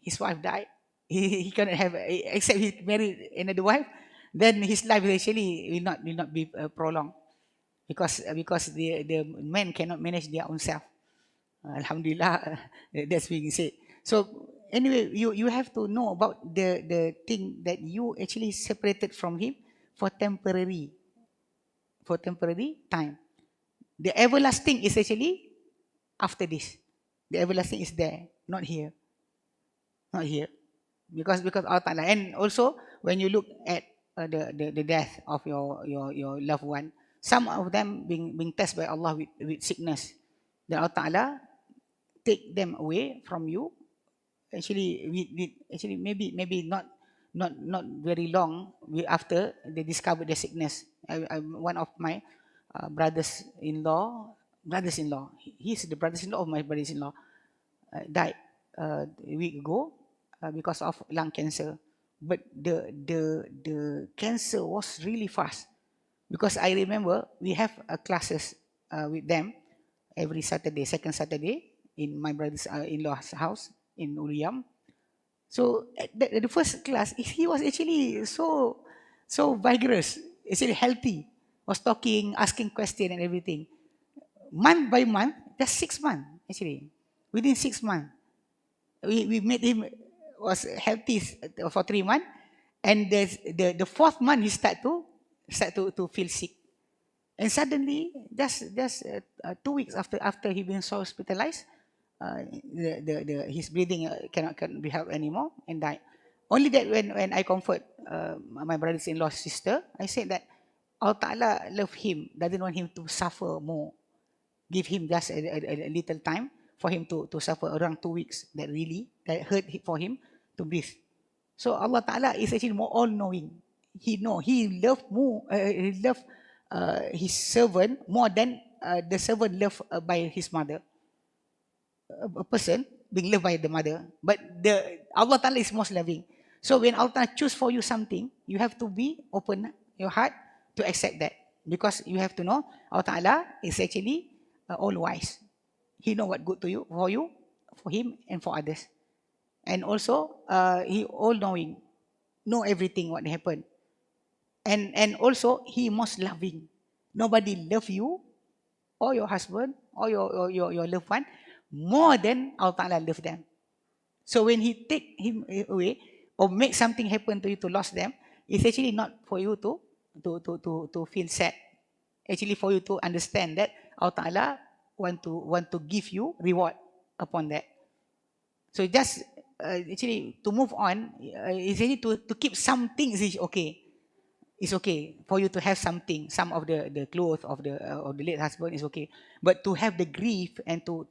his wife died, he cannot have, except he married another wife, then his life actually will not be prolonged, because the men cannot manage their own self. Alhamdulillah, that's being said. So anyway, you have to know about the thing that you actually separated from him for temporary time. The everlasting is actually after this. The everlasting is there, not here. Not here. Because Allah Ta'ala. And also, when you look at the death of your loved one, some of them being tested by Allah with sickness. Then Allah Ta'ala take them away from you. Actually, actually maybe not very long after they discovered the sickness. One of my brothers-in-law, he's the brothers-in-law of my brothers-in-law, died a week ago because of lung cancer. But the cancer was really fast, because I remember we have classes with them every Saturday, second Saturday, in my brother-in-law's house in Uliyam. So at the first class, he was actually so vigorous, actually healthy, was talking, asking questions and everything. Month by month, just 6 months actually. Within 6 months, we made him was healthy for 3 months, and the fourth month he start to feel sick, and suddenly just 2 weeks after he been so hospitalized, his breathing cannot be helped anymore and died. Only that when I comfort my brother-in-law's sister, I said that Allah Ta'ala love him, doesn't want him to suffer more. Give him just a little time for him to suffer around 2 weeks. That hurt for him to breathe. So Allah Ta'ala is actually more all-knowing. He loved more. He loved his servant more than the servant loved by his mother. A person being loved by the mother, but Allah Ta'ala is most loving. So when Allah Ta'ala choose for you something, you have to be open your heart to accept that, because you have to know Allah Ta'ala is actually all wise. He know what good to you, for him and for others. And also he all knowing, know everything what happened. And also he most loving. Nobody love you or your husband or your loved one more than Allah Ta'ala love them. So when he take him away or make something happen to you to lose them, it's actually not for you to feel sad. Actually for you to understand that Allah Ta'ala want to give you reward upon that. So just actually to move on, is actually to keep some things is okay. it's okay. For you to have something, some of the clothes of the late husband is okay. But to have the grief and to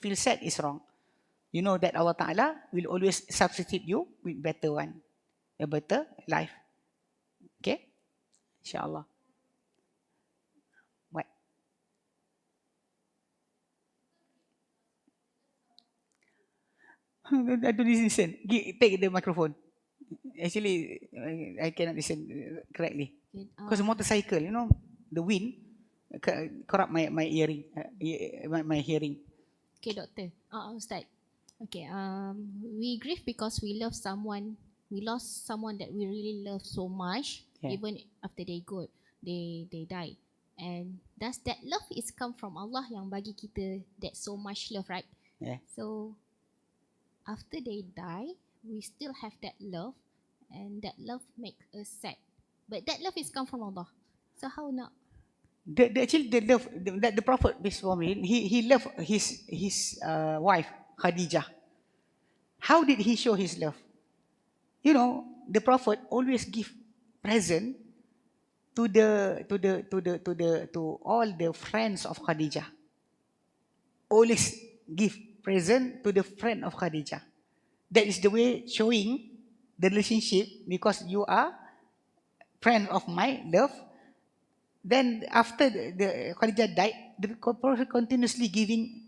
feel sad is wrong. You know that Allah Ta'ala will always substitute you with better one, a better life. Okay? InsyaAllah. What? I don't listen. Take the microphone. Actually, I cannot listen correctly. Because the motorcycle, you know, the wind corrupt my hearing. My hearing. Okay, doctor. Ustaz. Okay, we grieve because we love someone. We lost someone that we really love so much. Yeah. Even after they die. And does that love is come from Allah yang bagi kita that so much love, right? Yeah. So after they die, we still have that love, and that love makes us sad. But that love is come from Allah. So how not? Actually, the love that the Prophet, peace upon him, he loved his wife Khadijah. How did he show his love? You know, the Prophet always give present to all the friends of Khadijah. Always give present to the friend of Khadijah. That is the way showing the relationship, because you are friend of my love. Then after the Khadijah died, the Prophet continuously giving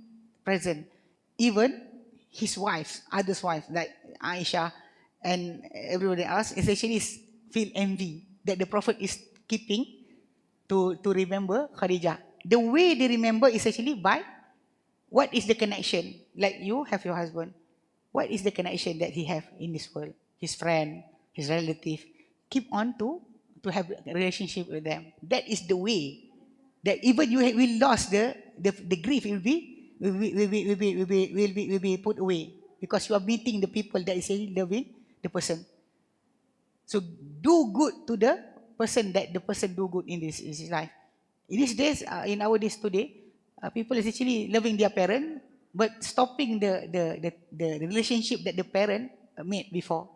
present. Even his wives, others' wives, like Aisha and everybody else, essentially feel envy that the Prophet is keeping to remember Khadijah. The way they remember is actually by what is the connection. Like you have your husband. What is the connection that he have in this world? His friend, his relative. Keep on to have a relationship with them. That is the way that even you will lost the grief will be put away, because you are meeting the people that is really loving the person. So do good to the person that the person do good in his life. In these days, in our days today, people is actually loving their parent, but stopping the relationship that the parent made before.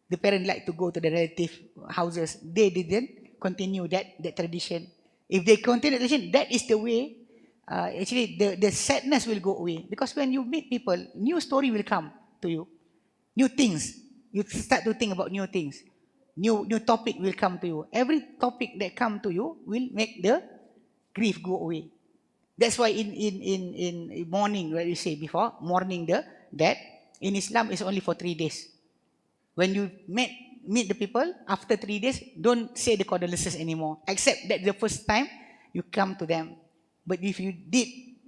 The parent like to go to the relative houses. They didn't continue that tradition. If they continue the tradition, that is the way. Actually, the sadness will go away, because when you meet people, new story will come to you, new things. You start to think about new things. New topic will come to you. Every topic that come to you will make the grief go away. That's why in mourning, what you say before, mourning the dead, in Islam is only for 3 days. When you meet the people, after 3 days, don't say the condolences anymore, except that the first time you come to them. But if you did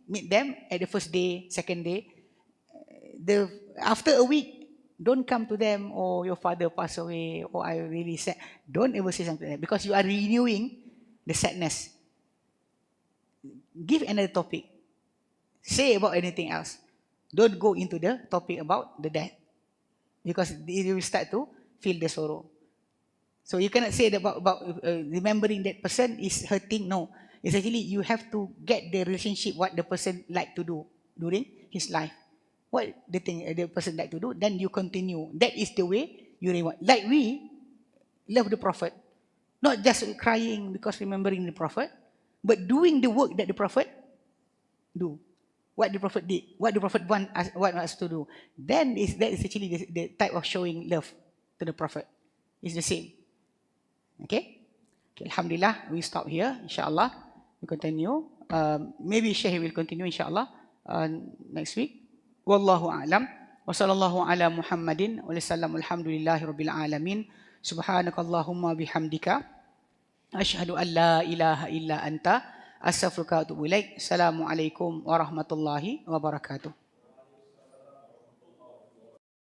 meet them at the first day, second day, after a week, don't come to them, or your father passed away, or I really sad. Don't ever say something like that, because you are renewing the sadness. Give another topic. Say about anything else. Don't go into the topic about the death, because you will start to feel the sorrow. So you cannot say that about remembering that person is hurting. No, it's actually you have to get the relationship, what the person like to do during his life. What the person like to do, then you continue. That is the way you reward. Like we love the Prophet, not just crying because remembering the Prophet, but doing the work that the Prophet do. What the Prophet did, what the Prophet want us to do. Then that is actually the type of showing love to the Prophet. It's the same. Okay? Alhamdulillah, we stop here. InsyaAllah, we continue. Maybe Syekh will continue insyaAllah next week. Wallahu a'lam. Wa sallallahu ala Muhammadin wa sallam. Alhamdulillahi rabbil alamin. Subhanakallahumma bihamdika. Asyhadu an la ilaha illa anta. Astaghfiruka wa atubu ilaik. Assalamualaikum warahmatullahi wabarakatuh.